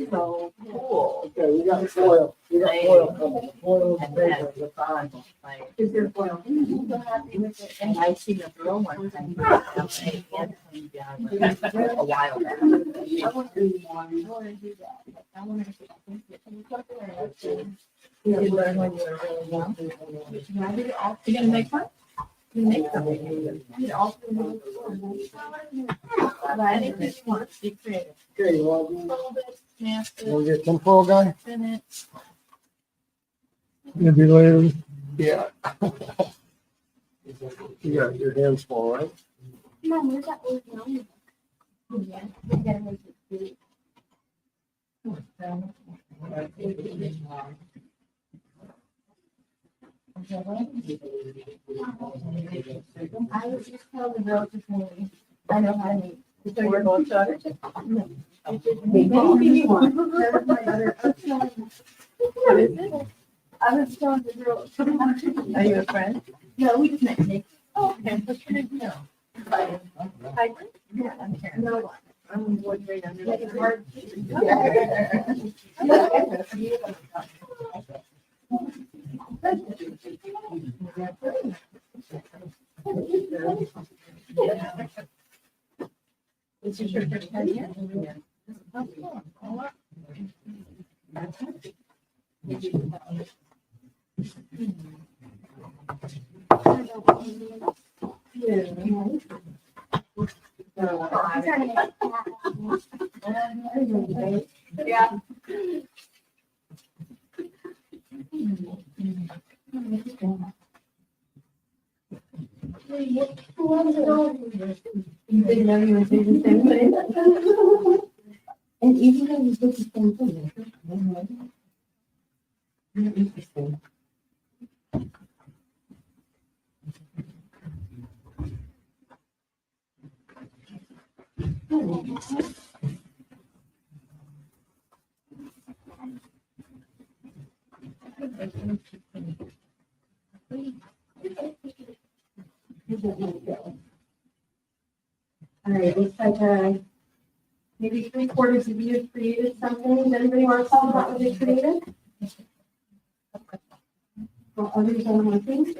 E: So cool. Okay, we got foil. We got foil. Foil is better. You're fine.
C: Is there foil?
E: And I seen a girl one time. A while back.
C: I want to do that. I want to
E: You learn when you're really young.
B: You gonna make one? You make something. You all anything you want. Be creative.
H: Okay, you want
B: Fold it, snap it,
H: to get some foil guy?
B: spin it.
H: Maybe later. Yeah. You got your hands full, right?
J: Mom, where's that original? Yeah, we gotta make it big. I was just telling the girls this morning, I know how to make.
B: So you're going to
C: Anything you want.
J: That was my other-
B: What is it?
J: I was telling the girls.
B: Are you a friend?
J: No, we just met Nick.
B: Oh, okay. What's your name? No. Hi.
J: Yeah,
B: I'm Karen.
J: no.
B: I'm in fourth grade under.
J: Like it's hard.
B: Is this your first time here?
J: I'm trying to make it.
B: Yeah.
C: You didn't know you would do the same thing? And even though you did the same thing. Interesting. All right, looks like maybe 3/4 of you have created something. Does anybody want to talk about what they created? While others are looking.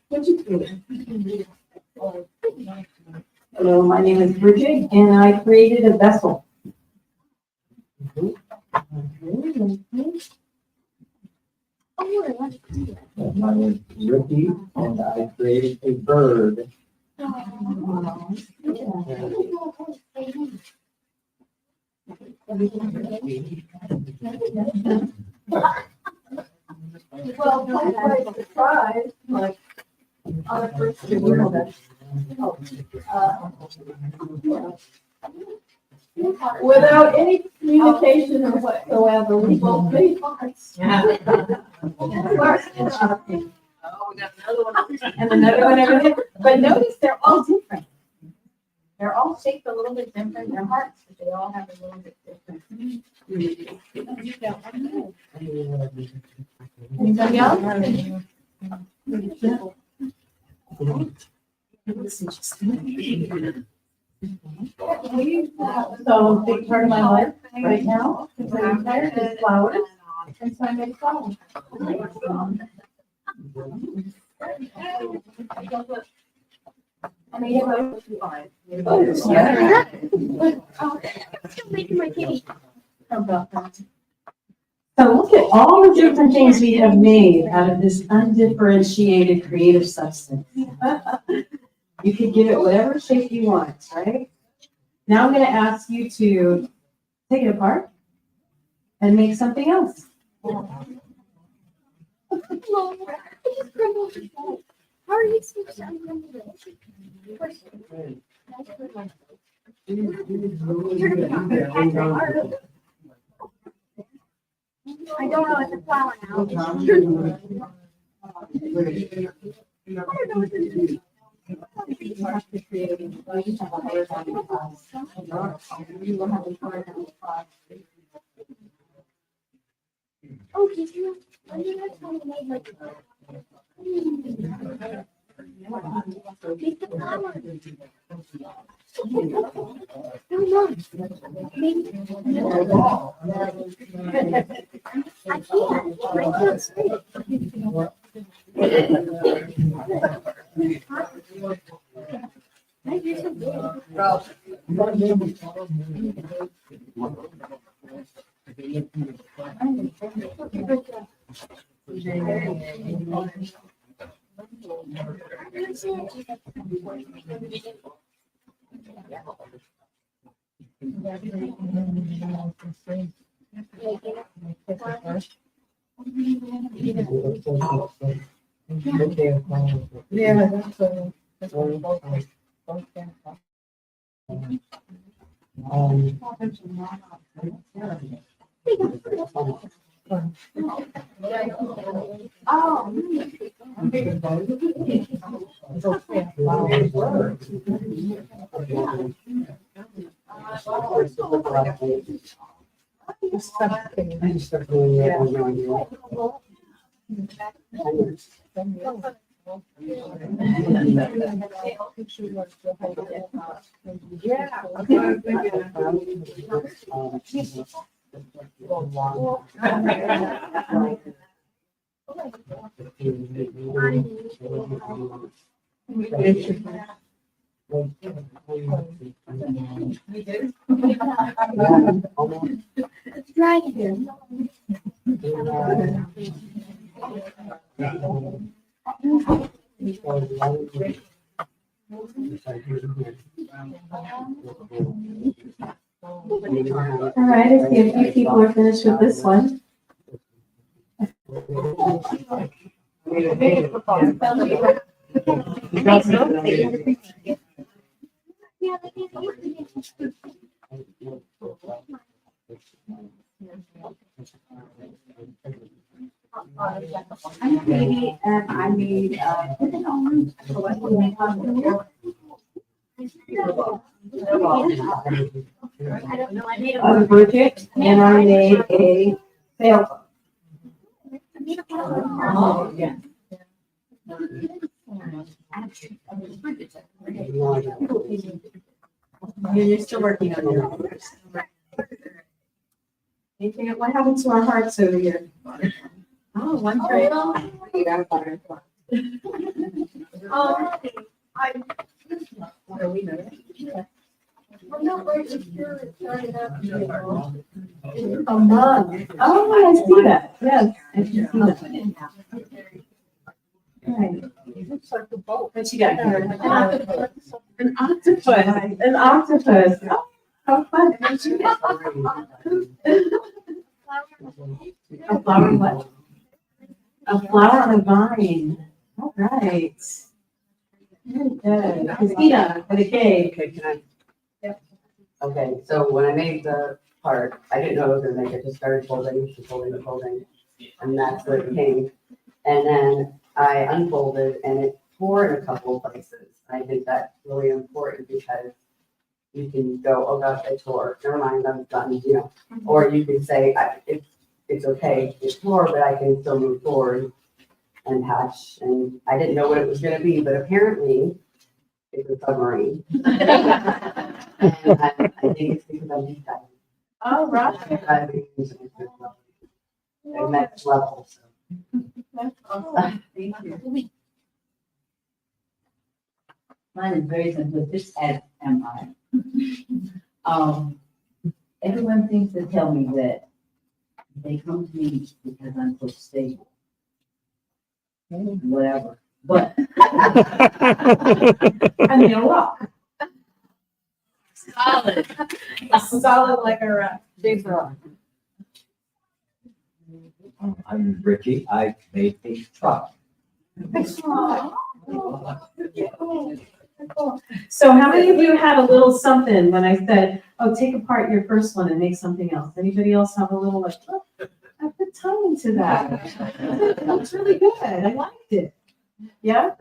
C: What'd you create? Hello, my name is Bridget, and I created a vessel.
E: My name is Ricky, and I created a bird.
C: Well, by surprise, like, on the first without any communication whatsoever, we both made hearts. And another one over there. But notice they're all different. They're all shaped a little bit different. Their hearts, but they all have a little bit different. Anybody else? So big part of my life right now is flowers. And so I make flowers. And I have a making my cake. How about that? So look at all the different things we have made out of this undifferentiated creative substance. You could give it whatever shape you want, right? Now I'm going to ask you to take it apart and make something else.
J: How are you supposed to I don't know, it's a flower now. Oh, did you? I knew that's how you made like. Pick the flower. No, I can't. My foot's
E: Yeah, that's
J: It's dry here.
C: All right, I see a few people are finished with this one.
J: Yeah, they did. I'm Katie and I made, I don't know, I made
C: I'm Bridget, and I made a sail.
J: Oh,
C: yeah. You're still working on your own. Anything, what happened to our hearts over here? Oh, one great. A mug. Oh, I see that. Yes. I can see that. Right. What you got here? An octopus. An octopus. Oh, how fun. What'd you get? A flower what? A flower on a vine. All right. Very good. Christina, with a K.
F: Okay, can I? Okay, so when I made the part, I didn't know it was gonna make it, just started folding, and that's what it came. And then I unfolded and it tore in a couple of places. I think that's really important because you can go, oh gosh, I tore, never mind, I'm done, you know. Or you can say, it's okay, it tore, but I can still move forward and patch. And I didn't know what it was gonna be, but apparently it's a submarine. And I think it's because I'm deep diving.
C: Oh, right.
F: Diving into the next level, so.
C: Thank you.
G: Mine is very simple, just as am I. Everyone thinks to tell me that they come to me because I'm so stable. Whatever, but.
C: I mean, a rock.
B: Solid.
C: Solid like a rock. Big rock.
K: I'm Ricky. I made the truck.
C: So how many of you had a little something when I said, oh, take apart your first one and make something else? Anybody else have a little like, oh, I put time into that. That's really good. I liked it. Yeah?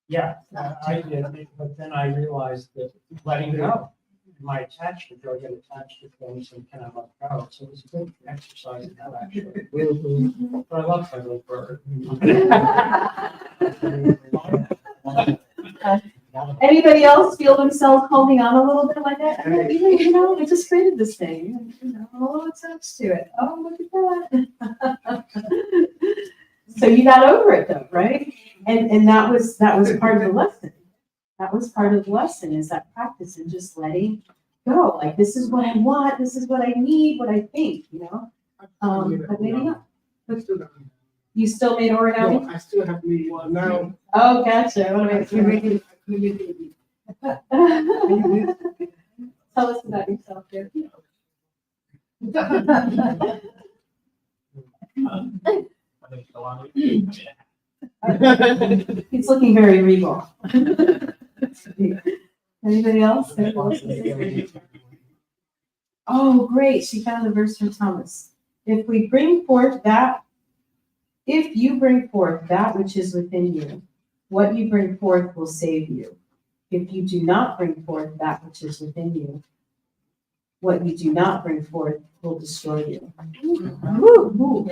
I: Yeah, I did, but then I realized that letting go, my attachment, I get attached to things and kind of let go, so it was a good exercise in that actually. But I love my little bird.
C: Anybody else feel themselves holding on a little bit like that? You know, I just created this thing, you know, a little attached to it. Oh, look at that. So you got over it though, right? And that was part of the lesson. That was part of the lesson, is that practice and just letting go. Like, this is what I want, this is what I need, what I think, you know? But maybe not. You still made origami?
H: No, I still have me one now.
C: Oh, gotcha. What am I doing? Tell us about yourself, here. He's looking very regal. Anybody else? Oh, great. She found the verse from Thomas. If you bring forth that which is within you, what you bring forth will save you. If you do not bring forth that which is within you, what you do not bring forth will destroy you. Ooh.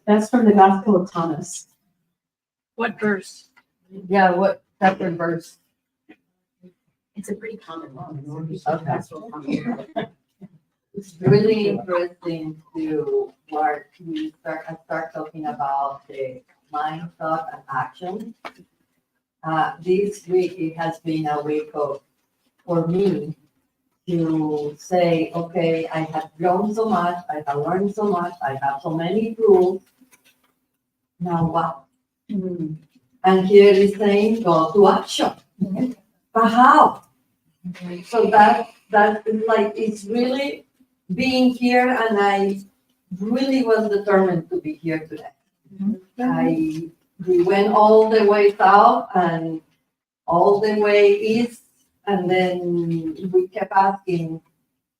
C: That's from the Gospel of Thomas.
B: What verse?
D: Yeah, what chapter and verse?
C: It's a pretty common one.
D: Okay. It's really interesting to start talking about the mind, thought, and action. This week, it has been a week for me to say, okay, I have grown so much, I have learned so much, I have so many tools. Now what? And here is saying, go to action. But how? So that is like, it's really being here, and I really was determined to be here today. We went all the way south and all the way east, and then we kept asking,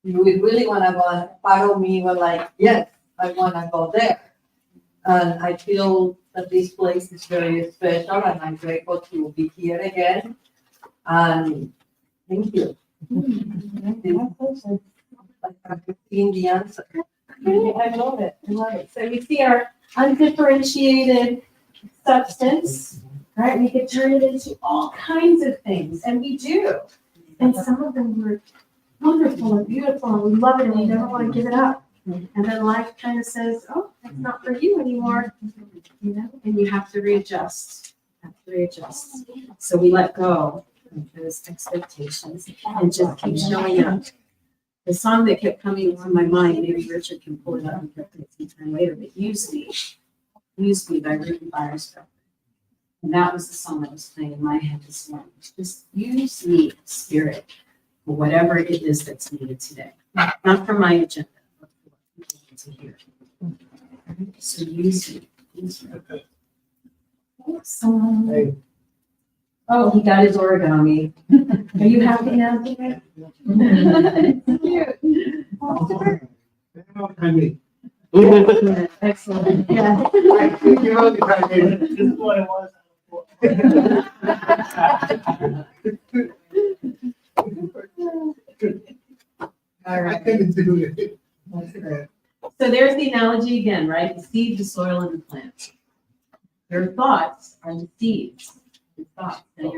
D: we really wanna go, part of me was like, yes, I wanna go there. And I feel that this place is very special and I'm grateful to be here again. And thank you. I've seen the answer.
C: I love it. I love it. So we see our undifferentiated substance, right? We could turn it into all kinds of things, and we do. And some of them were wonderful and beautiful, and we love it, and we never want to give it up. And then life kind of says, "Oh, that's not for you anymore," you know, and you have to readjust. So we let go of those expectations and just keep showing up. The song that kept coming to my mind, maybe Richard can pull it up and put it sometime later, but Use Me by Ruby Byers. And that was the song that was playing in my head this morning. Just use me, Spirit, for whatever it is that's needed today. Not for my agenda, but for what you need to hear. So use me.
H: Hey.
C: Oh, he got his origami. Are you happy now? Cute.
H: I mean,
C: Excellent. Yeah.
H: you know, I mean, this is what it was. I couldn't do it.
C: So there's the analogy again, right? The seed, the soil, and the plant. Your thoughts are the seeds. Your thoughts. Now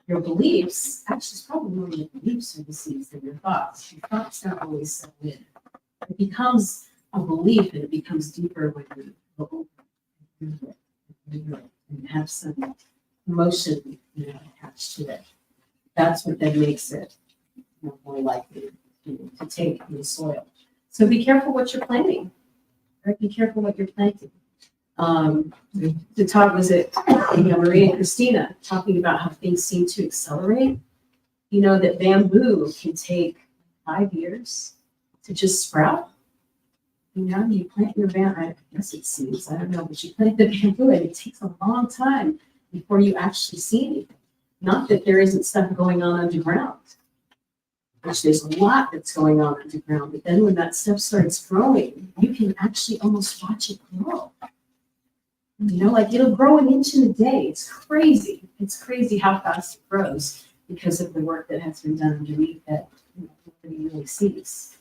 C: your beliefs, actually it's probably more your beliefs are the seeds than your thoughts. Your thoughts don't always settle in. It becomes a belief and it becomes deeper when you go over and have some emotion, attached to it. That's what then makes it more likely to take in the soil. So be careful what you're planting. Right? Be careful what you're planting. The talk was it, Maria and Christina talking about how things seem to accelerate. You know that bamboo can take 5 years to just sprout. You plant your bamboo, I guess it's seeds, I don't know, but you plant the bamboo and it takes a long time before you actually see anything. Not that there isn't stuff going on underground, which there's a lot that's going on underground, but then when that stuff starts growing, you can actually almost watch it grow. Like it'll grow an inch in a day. It's crazy. It's crazy how fast it grows because of the work that has been done underneath that nobody really sees.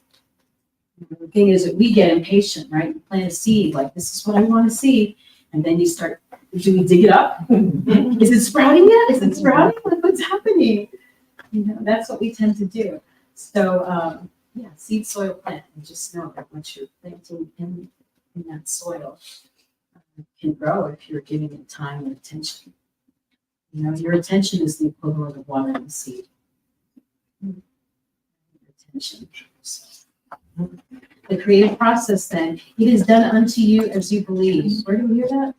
C: The thing is that we get impatient, right? You plant a seed, like this is what I want to see. And then you start, do we dig it up? Is it sprouting yet? Is it sprouting? Like, what's happening? That's what we tend to do. So, seed, soil, plant. And just know that what you're planting in that soil can grow if you're giving it time and attention. Your attention is the equivalent of watering the seed. Attention. The creative process then, it is done unto you as you believe. Where do we hear that?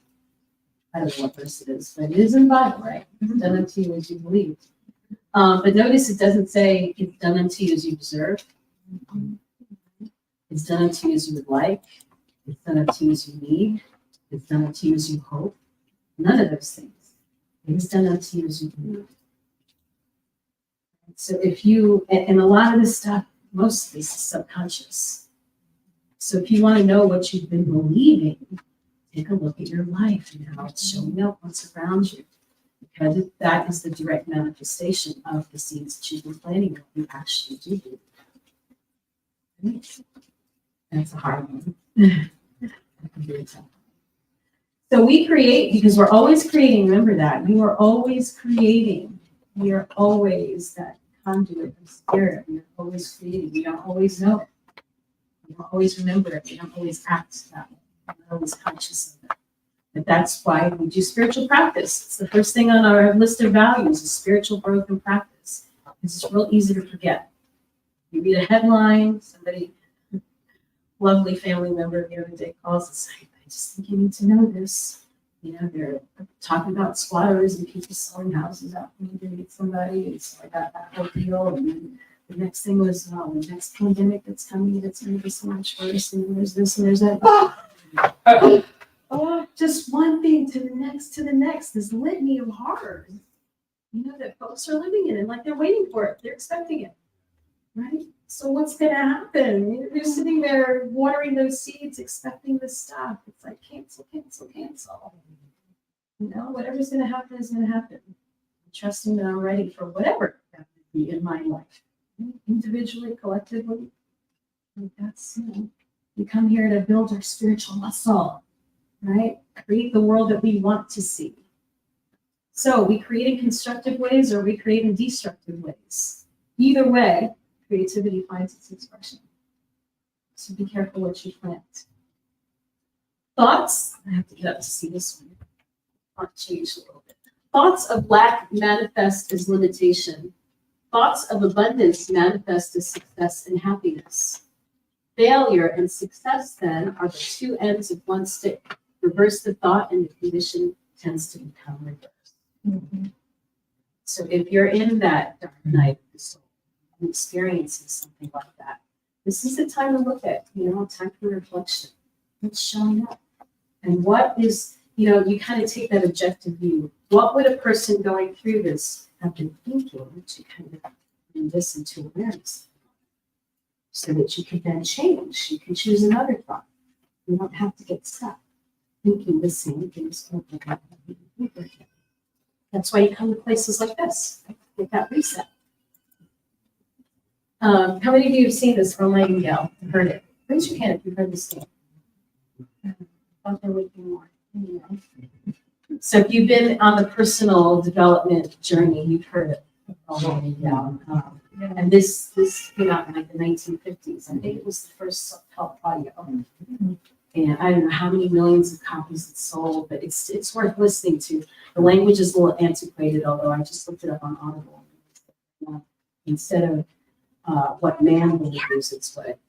C: I don't know what verse it is, but it is in the Bible, right? It's done unto you as you believe. But notice it doesn't say it's done unto you as you deserve. It's done unto you as you would like. It's done unto you as you need. It's done unto you as you hope. None of those things. It's done unto you as you believe. So if you, and a lot of this stuff, most of this is subconscious. So if you want to know what you've been believing, take a look at your life and how it's showing up, what's around you. Because that is the direct manifestation of the seeds that you've been planting, what you actually do believe. That's a hard one. So we create, because we're always creating, remember that. You are always creating. We are always that conduit of spirit. We are always creating. We don't always know it. We don't always remember it. We don't always act that way. We're not always conscious of it. But that's why we do spiritual practice. It's the first thing on our list of values is spiritual growth and practice. Because it's real easy to forget. You read a headline, somebody, lovely family member the other day calls and says, I just think you need to know this. They're talking about squatters and people selling houses out underneath somebody. And so I got that whole deal. And then the next thing was the next pandemic that's coming, and it's going to be so much worse. And there's this and there's that. Just one thing to the next, this litany of horrors, that folks are living in, and like they're waiting for it, they're expecting it, right? So what's gonna happen? You're sitting there watering those seeds, expecting this stuff. It's like cancel, cancel, cancel. You know, whatever's gonna happen is gonna happen. Trusting that I'm ready for whatever that would be in my life, individually, collectively. And that's, we come here to build our spiritual muscle, right? Create the world that we want to see. So we create in constructive ways or we create in destructive ways. Either way, creativity finds its expression. So be careful what you plant. Thoughts, I have to get up to see this one. I'll change a little bit. Thoughts of lack manifest as limitation. Thoughts of abundance manifest as success and happiness. Failure and success, then, are the two ends of one stick. Reverse the thought and the condition tends to become reversed. So if you're in that dark night of the soul and experiencing something like that, this is the time to look at, time for reflection. What's showing up? And what is, you kind of take that objective view. What would a person going through this have been thinking to kind of bring this into awareness? So that you can then change. You can choose another thought. You don't have to get stuck thinking the same things over and over again. That's why you come to places like this. Get that reset. How many of you have seen this from Nightingale? Heard it? Raise your hand if you've heard this thing. More. So if you've been on the personal development journey, you've heard it from Nightingale. And this came out in like the 1950s. I think it was the first self-help audio. And I don't know how many millions of copies it sold, but it's worth listening to. The language is a little antiquated, although I just looked it up on Audible. Instead of what man believes, it's what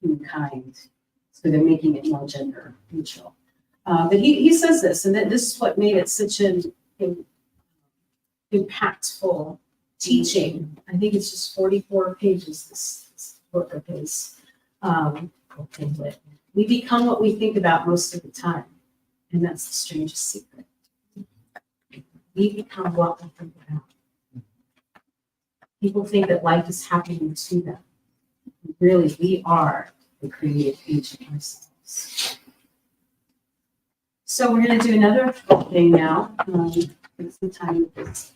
C: humankind. So they're making it more gender neutral. But he says this, and that this is what made it such an impactful teaching. I think it's just 44 pages, this book of his. We become what we think about most of the time, and that's the strangest secret. We become what we think about. People think that life is happening to them. Really, we are the creative agent ourselves. So we're going to do another thing now. Take some time with this.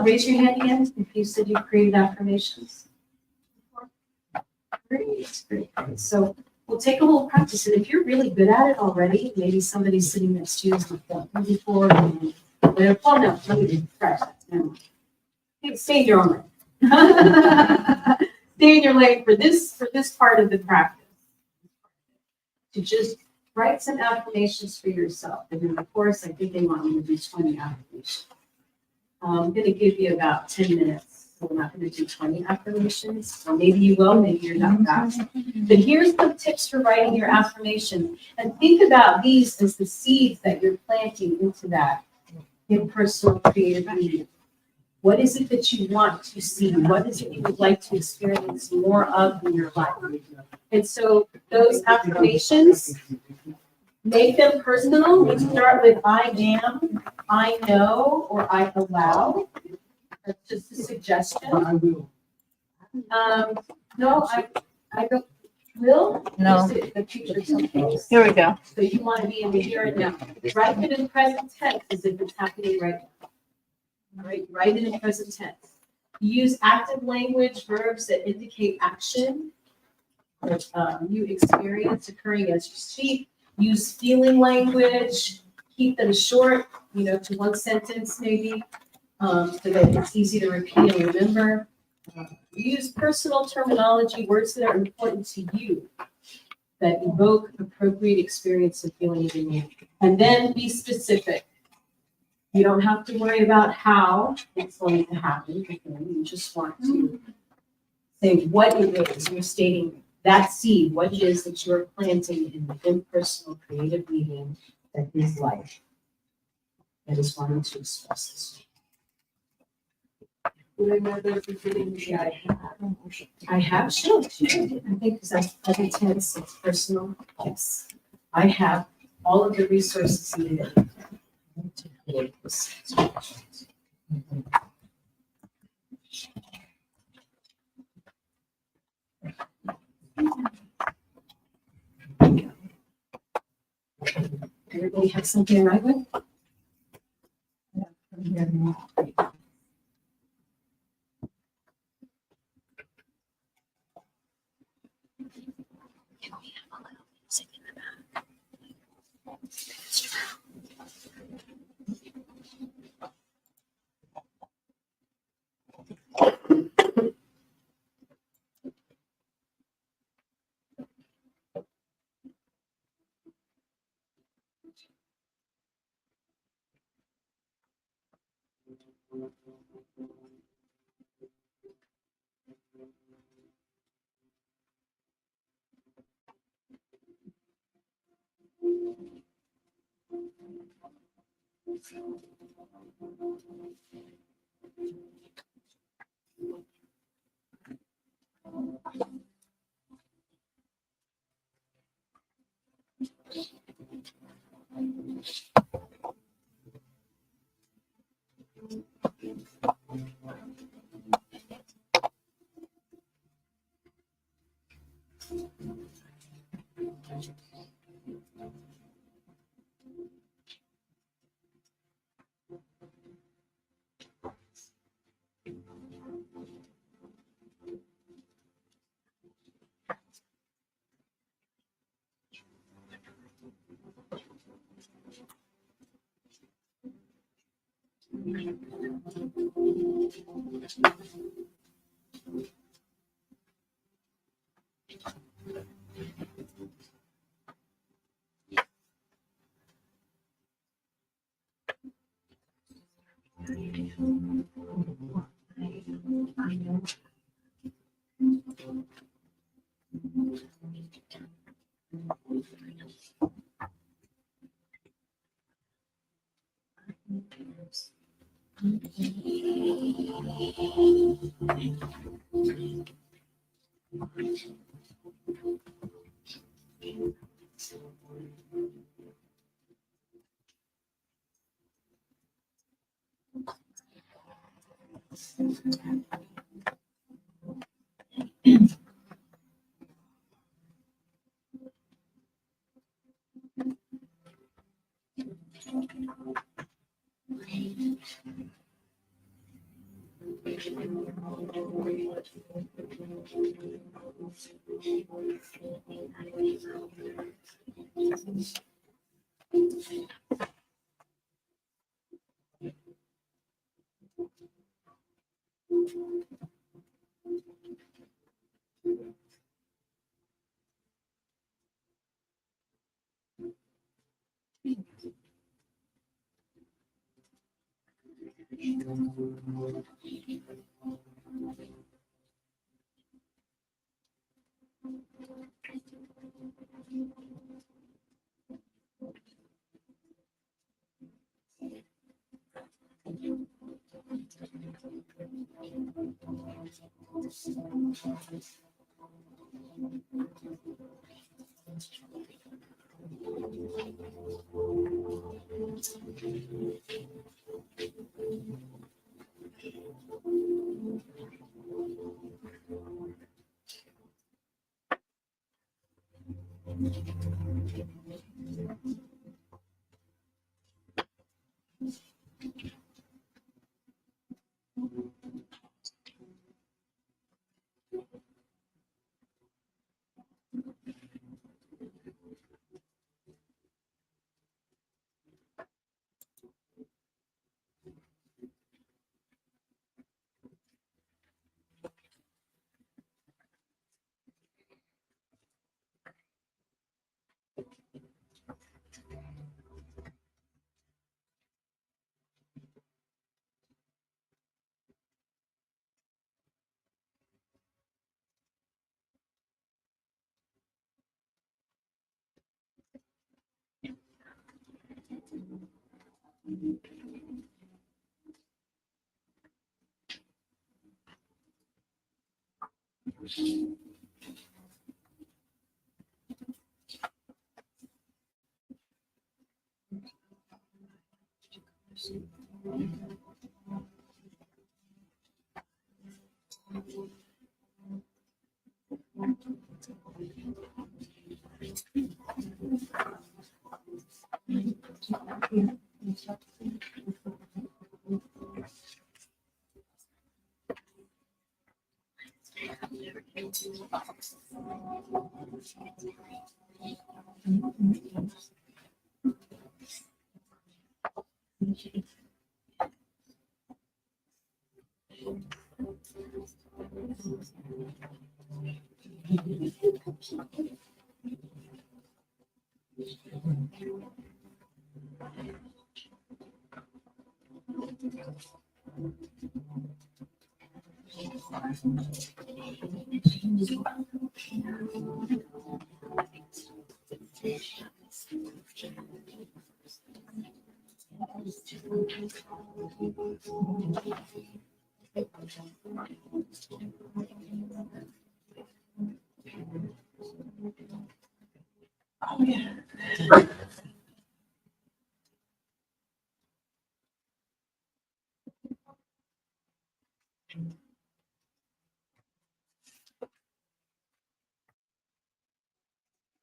C: Raise your hand again if you said you created affirmations. Great, great. So we'll take a little practice, and if you're really good at it already, maybe somebody sitting next to you has done it before. Well, no, let me scratch that. No. Stay in your own lane. Stay in your lane for this part of the practice. To just write some affirmations for yourself. And in the course, I think they want me to do 20 affirmations. I'm going to give you about 10 minutes. So we're not going to do 20 affirmations. Or maybe you will, maybe you're not fast. But here's the tips for writing your affirmation. And think about these as the seeds that you're planting into that impersonal creative meaning. What is it that you want to see? What is it you would like to experience more of in your life? And so those affirmations, make them personal. We start with I am, I know, or I allow. That's just a suggestion. No, I don't. Will?
J: No.
C: The future something.
J: Here we go.
C: So you want to be in the here and now. Write it in present tense as if it's happening right now. All right, write it in present tense. Use active language, verbs that indicate action, or you experience occurring as you speak. Use feeling language. Keep them short, to one sentence maybe, so that it's easy to repeat and remember. Use personal terminology, words that are important to you, that evoke appropriate experience of feeling in you. And then be specific. You don't have to worry about how it's going to happen. You just want to say what it is. You're stating that seed, what it is that you're planting in the impersonal creative medium that is life, that is wanting to express this. I have, sure. I think that's other tense, it's personal. Yes. I have all of the resources needed to create this. Everybody have something to write with?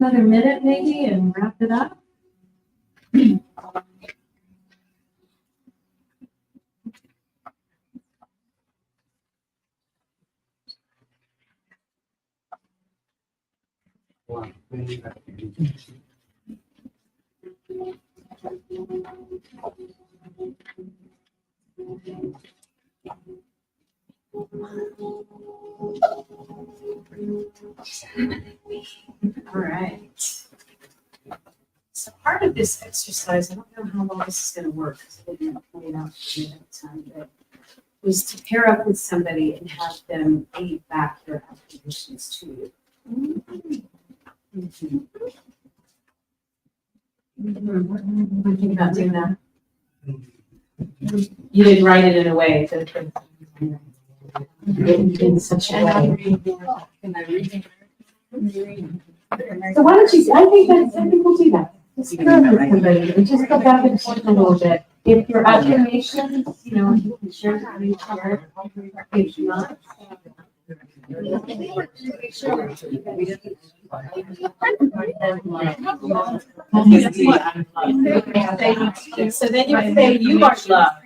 C: Another minute maybe and wrap it up. All right. So part of this exercise, I don't know how long this is going to work because I didn't point it out to you at the time, but was to pair up with somebody and have them read back their applications to you. I'm thinking about doing that. You didn't write it in a way that in such a way. So why don't you, I think we'll do that. Just pair up with somebody and just go back and forth a little bit. If your affirmations, you know, you can share how you share. If not. So then you say you are loved.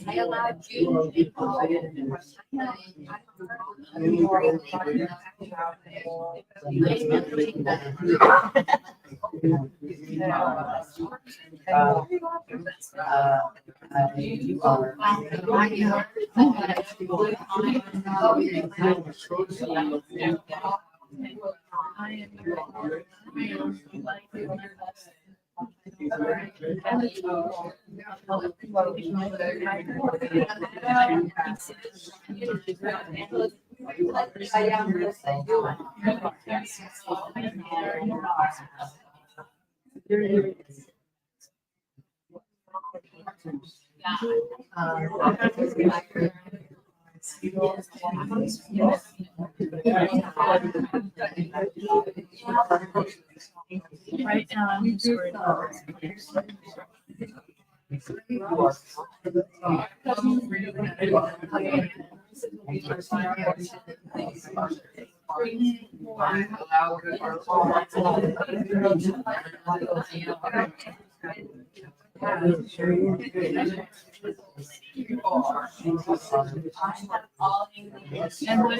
J: I allowed you to right now, I'm just worried about and what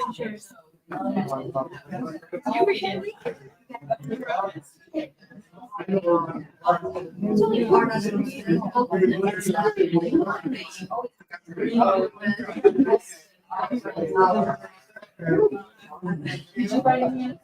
J: yours? You read it. It's only part of Did you write any?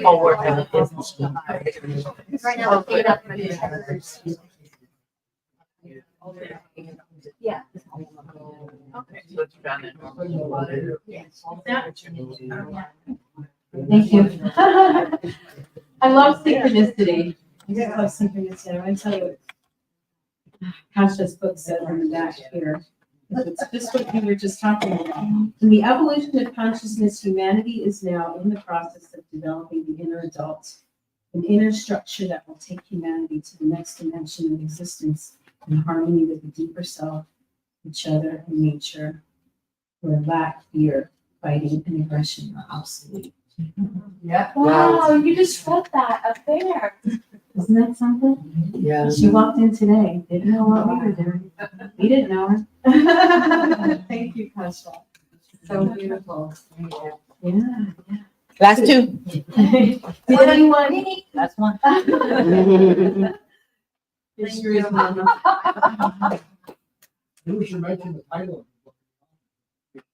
E: I'll work on it.
J: Right now, yeah.
C: Thank you. I love synchronicity. I just love synchronicity. I want to tell you what Conscious book said on the back here. It's just what we were just talking about. In the evolution of consciousness, humanity is now in the process of developing the inner adult, an inner structure that will take humanity to the next dimension of existence in harmony with the deeper self, each other, and nature, where lack, fear, fighting, and aggression are obsolete.
D: Yeah.
J: Wow, you just wrote that up there.
C: Isn't that something?
F: Yeah.
C: She walked in today, didn't know what we were doing. We didn't know her. Thank you, Kasha. So beautiful. Yeah.
E: Last two.
C: Did anyone?
G: That's one.
H: You should mention the title.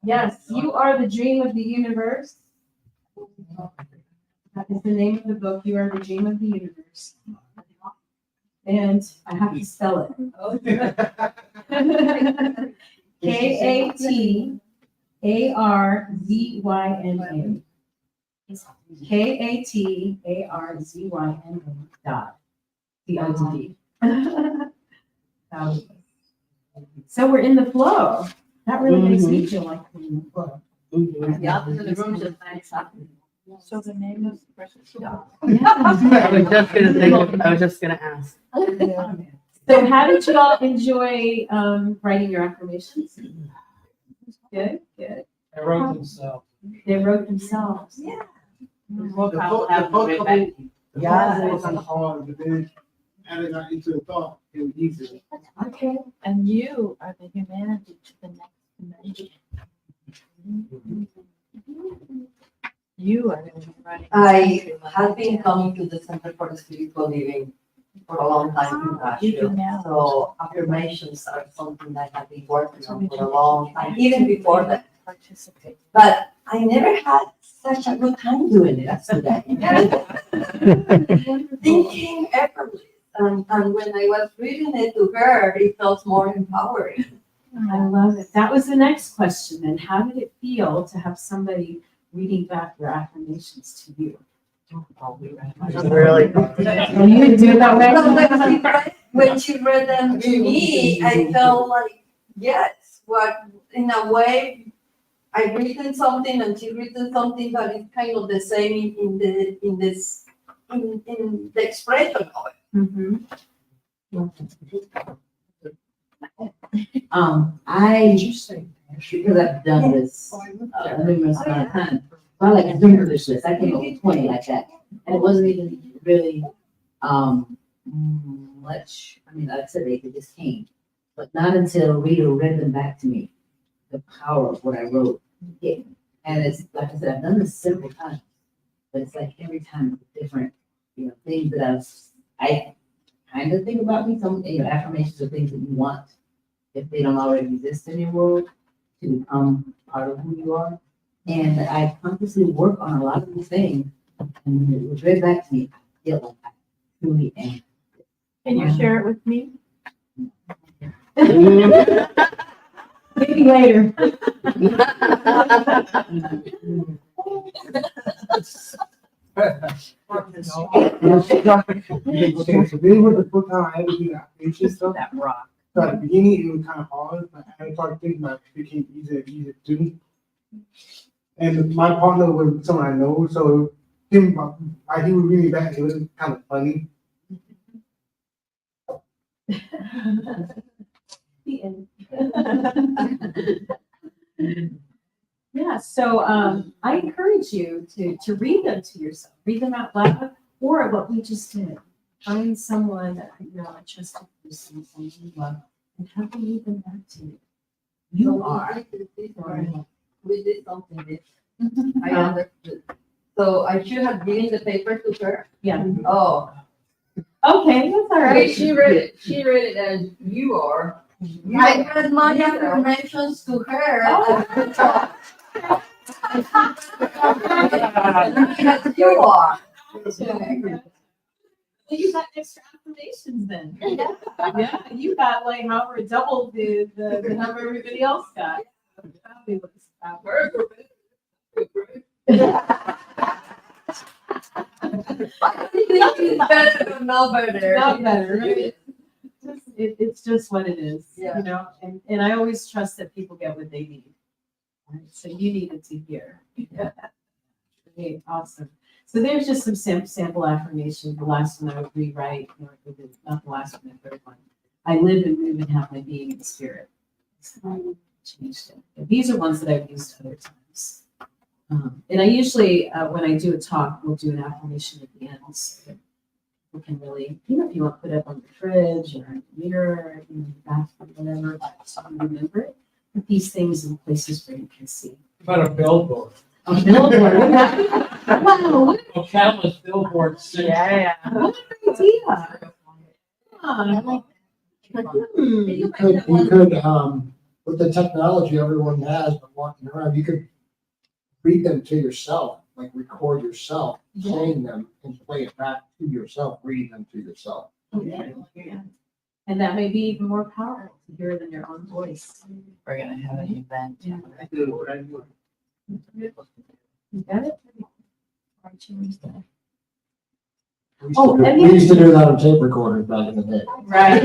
C: Yes, you are the dream of the universe. That is the name of the book. You are the dream of the universe. And I have to spell it. Katarzyna. Katarzyna dot. D-O-D-D. So we're in the flow. That really makes me feel like we're in the flow.
F: Mhm.
G: Yeah, in the room just nice. So the name is Precious Dog.
F: I was just gonna ask.
C: So how did you all enjoy writing your affirmations? Good, good.
I: They wrote themselves.
C: They wrote themselves.
J: Yeah.
H: The book will be-
F: Yeah.
H: the book is on the big
E: adding that into the thought, it was easier.
J: Okay, and you are the humanity to the next dimension. You are going to be running.
D: I have been coming to the Center for Spiritual Living for a long time in
J: You do
D: Nashville.
J: now.
D: So affirmations are something that I've been working on for a long time, even before that.
J: Participate.
D: But I never had such a good time doing it as today. Thinking effortlessly. And when I was reading it to her, it felt more empowering.
C: I love it. That was the next question then. How did it feel to have somebody reading back your affirmations to you?
D: Really?
C: And you can do it that way?
D: When she read them to me, I felt like, yes, what, in a way, I've written something and she's written something, but it's kind of the same in the expression of it.
C: Mm-hmm.
G: Because I've done this numerous amount of times. I like to remember this list. I came up with 20 like that. And it wasn't even really, much, I mean, like I said, they just came. But not until Rita read them back to me, the power of what I wrote. hit me. And it's, like I said, I've done this several times, but it's like every time it's different, things that I kind of think about me, some, affirmations are things that you want, if they don't already exist in your world, to become part of who you are. And I consciously work on a lot of these things, and when it was read back to me, I feel like I truly am.
B: Can you share it with me?
C: Maybe later.
E: Okay, so then with the book, how I had to do that affirmation stuff.
B: That rock.
E: So at the beginning, it was kind of hard, but as I started thinking about it, it became easier to do. And my partner was someone I know, so him, he would read me back, it was kind of funny.
C: The end. Yeah, so I encourage you to read them to yourself, read them out loud, or what we just did. Find someone that a trusted person, someone you love, and have them read them back to you. You are.
D: We did something. I understood. So I should have given the paper to her?
C: Yeah.
D: Oh.
C: Okay, that's all right.
D: She read it as you are. I read my affirmations to her. As you are.
C: You got extra affirmations then. Yeah, you got like however double the number everybody else got. Fabulous.
D: I think it's better to know better.
C: Not better, right? It's just what it is,
D: Yeah.
C: and I always trust that people get what they need. Right? So you needed to hear. Okay, awesome. So there's just some sample affirmations. The last one I would rewrite, not the last one, the third one. I live and move and have my being in the spirit. So I changed it. But these are ones that I've used other times. And I usually, when I do a talk, we'll do an affirmation at the end. So that people can really, if you want to put it on the fridge or in the mirror, in the bathroom, whatever, so you remember it. Put these things in places where you can see.
I: About a billboard.
C: A billboard. Wow,
I: A countless billboards.
B: Yeah.
C: what an idea. Yeah.
H: You could, with the technology everyone has, but walking around, you could read them to yourself, like record yourself, saying them and play it back to yourself, reading them to yourself.
C: Yeah. And that may be even more powerful to hear it in your own voice.
B: We're gonna have an event.
C: Yeah.
E: I did what I do.
C: You got it?
H: Oh,
C: and
H: we used to do that on tape recorders back in the day.
C: Right.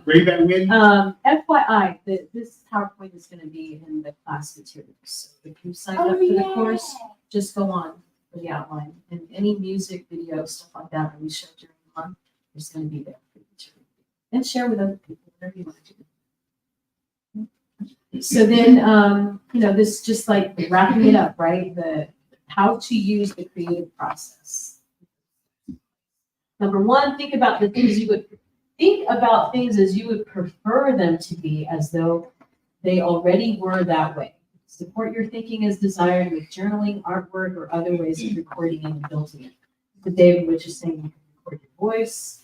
E: Read that win.
C: FYI, this PowerPoint is gonna be in the class materials. So if you signed up for the course, just go on for the outline. And any music, video, stuff like that that we show during the month, is gonna be there for you to read. And share with other people, whatever you want to do. So then, this just like wrapping it up, right? How to use the creative process. Number one, think about things as you would prefer them to be, as though they already were that way. Support your thinking as desired with journaling, artwork, or other ways of recording and building it. The David, which is saying you can record your voice.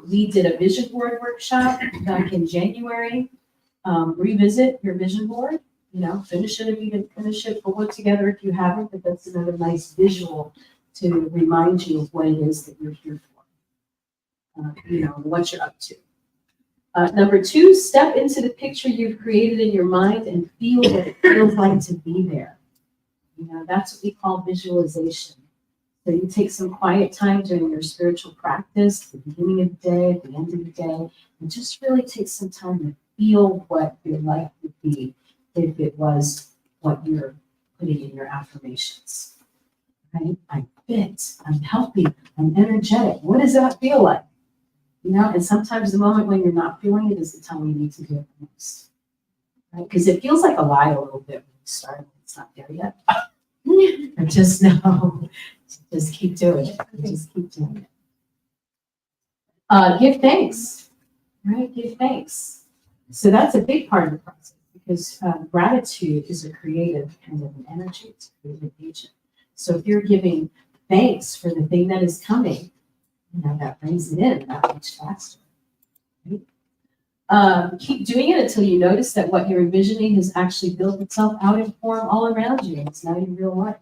C: We did a vision board workshop back in January. Revisit your vision board, finish it if you didn't finish it, put one together if you haven't, but that's another nice visual to remind you of what it is that you're here for. What you're up to. Number two, step into the picture you've created in your mind and feel what it feels like to be there. That's what we call visualization. So you take some quiet time during your spiritual practice, at the beginning of the day, at the end of the day, and just really take some time to feel what your life would be if it was what you're putting in your affirmations. Right? I'm fit, I'm healthy, I'm energetic. What does that feel like? And sometimes the moment when you're not feeling it is the time you need to do it the most. Right? Because it feels like a lie a little bit when you start, it's not there yet. But just know, just keep doing it. Just keep doing it. Give thanks, right? Give thanks. So that's a big part of the process because gratitude is a creative kind of an energy. It's a creative agent. So if you're giving thanks for the thing that is coming, that brings it in that much faster. Right? Keep doing it until you notice that what you're envisioning has actually built itself out in form all around you. It's now your real life.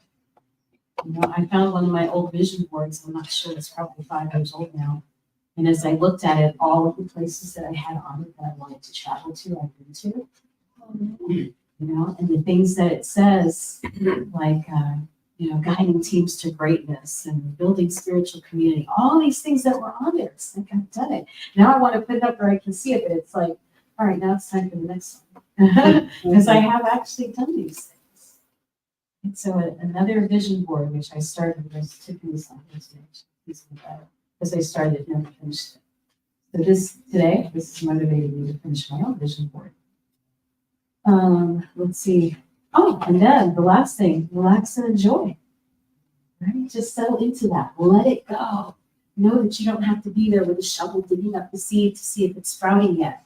C: I found one of my old vision boards. I'm not sure, it's probably 5 years old now. And as I looked at it, all of the places that I had on it that I wanted to travel to, I've been to. And the things that it says, like, guiding teams to greatness and building spiritual community, all these things that were on there. It's like, I've done it. Now I want to put it up where I can see it, but it's like, all right, now it's time for the next one. Because I have actually done these things. And so another vision board, which I started, was Tiffany's on this page, because I started, never finished it. So today, this has motivated me to finish my own vision board. Let's see. Oh, and then the last thing, relax and enjoy. Right? Just settle into that. Let it go. Know that you don't have to be there with a shovel digging up the seed to see if it's sprouting yet.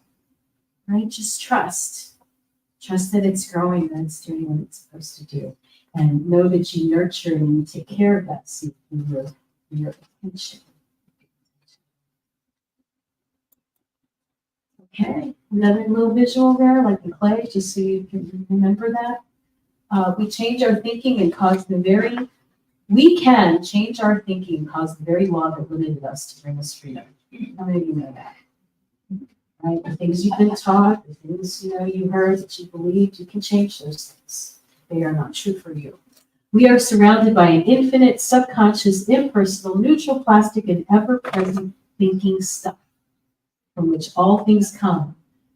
C: Right? Just trust. Trust that it's growing, that it's doing what it's supposed to do. And know that you nurture and you take care of that seed with your attention. Okay, another little visual there, like the clay, just so you can remember that. We can change our thinking and cause the very law that limited us to bring us freedom. How many of you know that? Right? The things you've been taught, the things you heard that you believed, you can change those things. They are not true for you. We are surrounded by an infinite, subconscious, impersonal, neutral, plastic, and ever-present thinking stuff, from which all things come,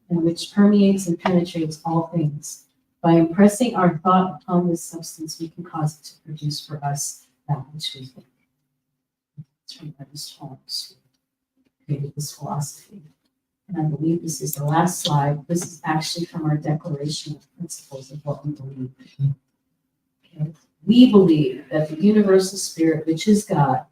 C: and which permeates and penetrates all things. By impressing our thought upon this substance, we can cause it to produce for us that which we think. It's from Ernest Holmes, who created this philosophy. And I believe this is the last slide. This is actually from our Declaration of Principles of what we believe. Okay. We believe that the universal spirit, which is God,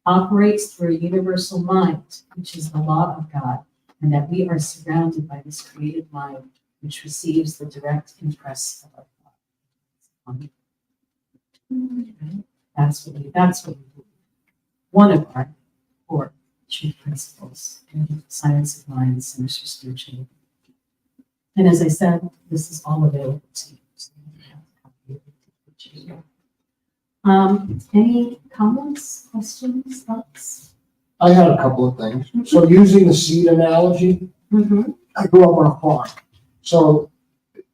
C: operates through a universal mind, which is the law of God, and that we are surrounded by this creative mind, which receives the direct impress of our thought. That's what we believe. One of our 4 chief principles in Science of Mind, Centers for Spiritual Living. And as I said, this is all available to you. So you have a copy of it. Any comments, questions, thoughts?
H: I had a couple of things. So using the seed analogy, I grew up on a farm. So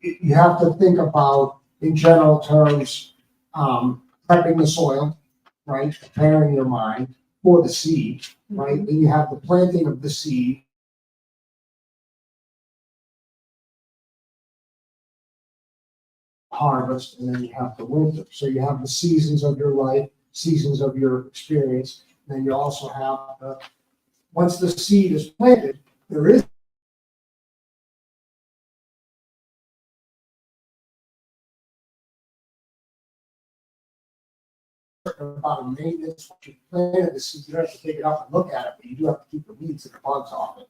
H: you have to think about, in general terms, prepping the soil, right? Preparing your mind for the seed, right? Then you have the planting of the seed. Harvest, and then you have the winter. So you have the seasons of your life, seasons of your experience. And then you also have once the seed is planted, there is talking about a maintenance, what you planted the seed, you don't have to take it up and look at it, but you do have to keep the weeds and the bugs off it.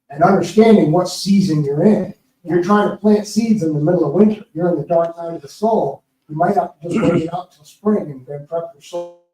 H: And understanding what season you're in. If you're trying to plant seeds in the middle of winter, you're in the dark night of the soul, you might have to just wait it out till spring and then prep your soil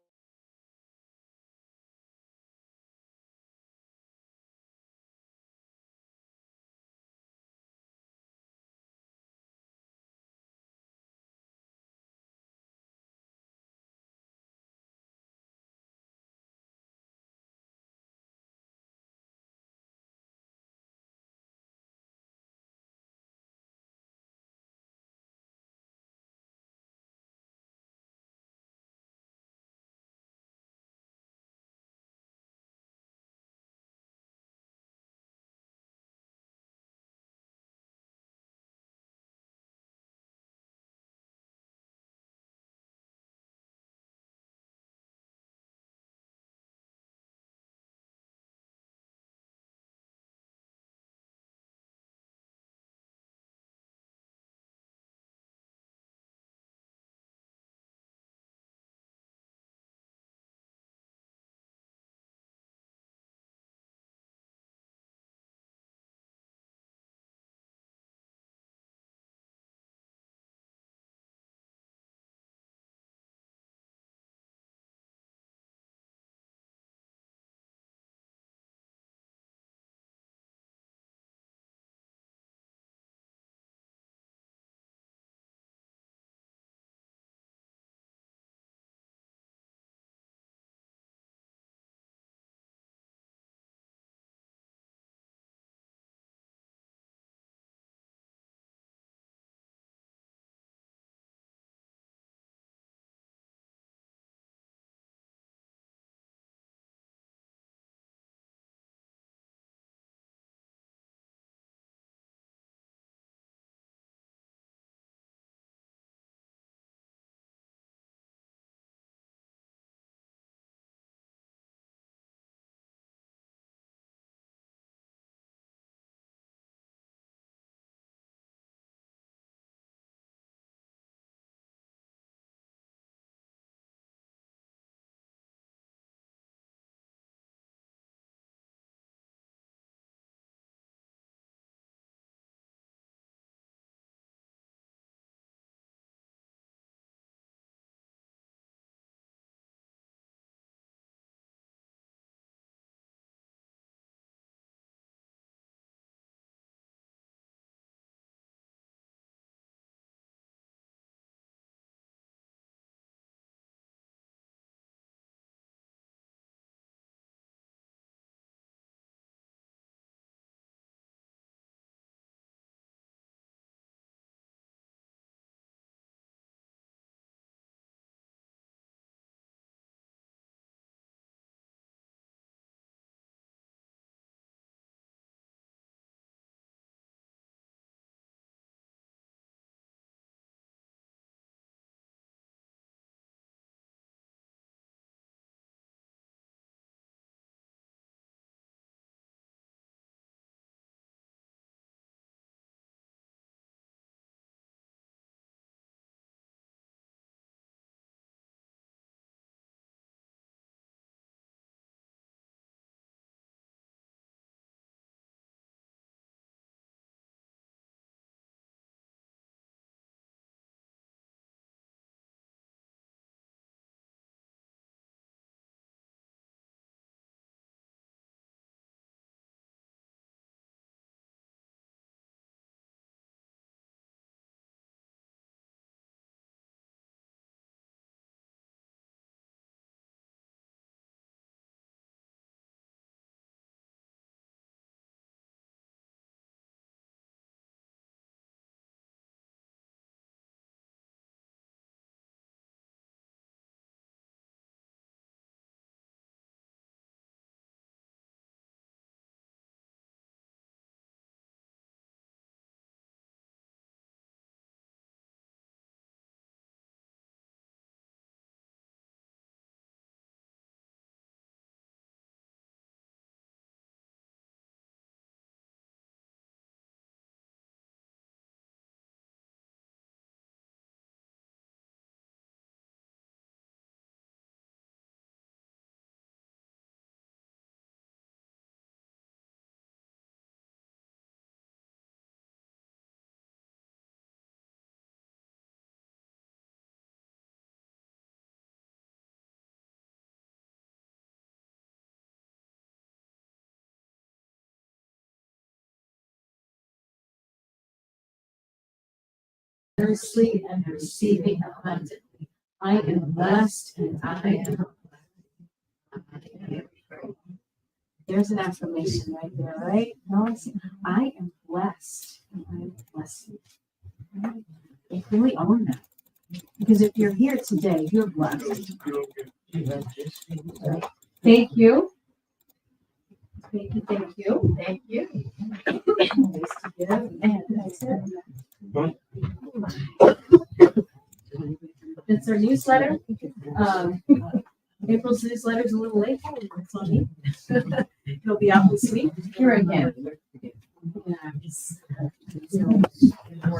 C: generously and receiving abundantly. I am blessed and I am. There's an affirmation right there, right? No, I am blessed and I am blessed. You really own that. Because if you're here today, you're blessed. Thank you. Thank you, thank you. Thank you. And that's it. It's our newsletter. April's newsletter is a little late. It's on me. It'll be out this week. Here again.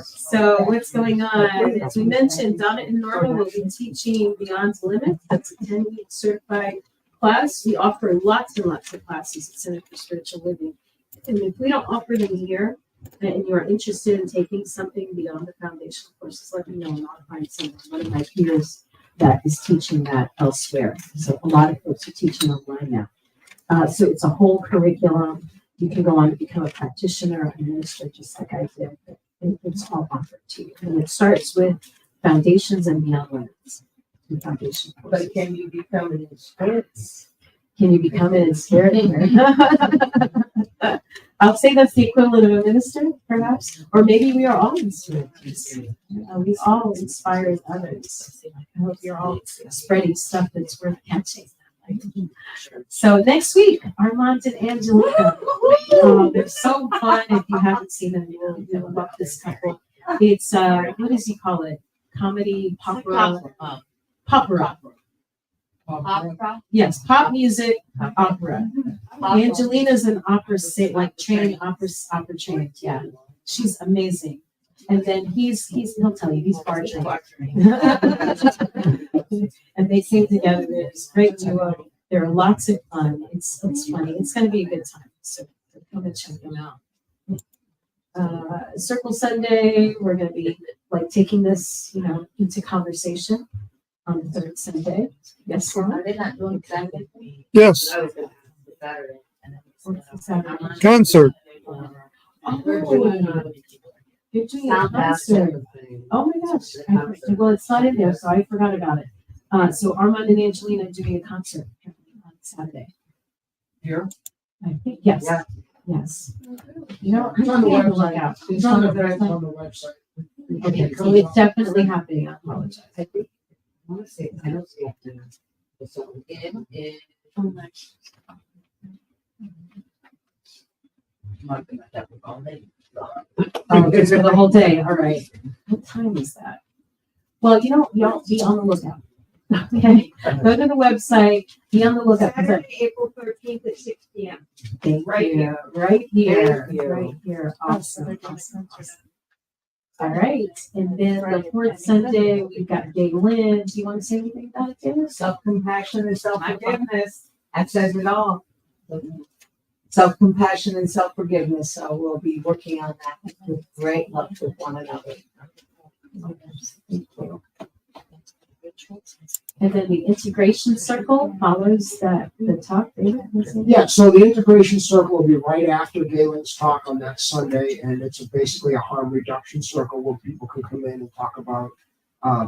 C: So what's going on? As we mentioned, Donna and Norma will be teaching Beyond Limit. That's a 10-week certified class. We offer lots and lots of classes at Center for Spiritual Living. And if we don't offer them here, and you are interested in taking something beyond the foundational courses, let me know and I'll find someone, one of my peers that is teaching that elsewhere. So a lot of folks are teaching online now. So it's a whole curriculum. You can go on to become a practitioner, a minister, just like I did. It's all offered to you. And it starts with foundations and beyond limits. And foundation courses.
L: But can you become an spirit?
C: Can you become it in spirit? I'll say that's the equivalent of a minister, perhaps, or maybe we are all in spirit. We all inspire others. I hope you're all spreading stuff that's worth catching. So next week, Armand and Angelina. They're so fun. If you haven't seen them, you'll love this couple. It's what does he call it? Comedy, opera, opera. Yes, pop music, opera. Angelina's an opera like trained opera trained. Yeah, she's amazing. And then he'll tell you he's bar trained. And they came together. It's a great duo. There are lots of fun. It's funny. It's going to be a good time. So come and check them out. Circle Sunday, we're going to be like taking this, into conversation on the third Sunday. Yes, Laura?
L: Are they not doing Saturday?
M: Yes,
L: I was gonna ask for Saturday. And then
C: What's the Saturday?
M: concert.
C: You're doing a concert. Oh my gosh. Well, it's not in there, so I forgot about it. So Armand and Angelina are doing a concert on Saturday.
H: Here?
C: I think, yes.
L: Yeah.
C: Yes.
H: It's on the website. It's on the website.
C: Okay, so it's definitely happening. I apologize.
L: I think, I want to say, I don't see it. There's something in. Might be like that with all day.
C: Oh, it's for the whole day. All right. What time is that? Well, y'all be on the lookout. Okay. Go to the website. Be on the lookout.
J: Saturday, April 13th at 6 p.m.
C: Right here. Right here. Awesome. All right. And then the fourth Sunday, we've got Gay Lynn. Do you want to say anything about it, Taylor?
L: Self-compassion and self-forgiveness. That says it all. Self-compassion and self-forgiveness. So we'll be working on that with great love with one another.
C: Thank you. And then the integration circle follows the talk.
H: Yeah, so the integration circle will be right after Galen's talk on that Sunday, and it's basically a harm reduction circle where people can come in and talk about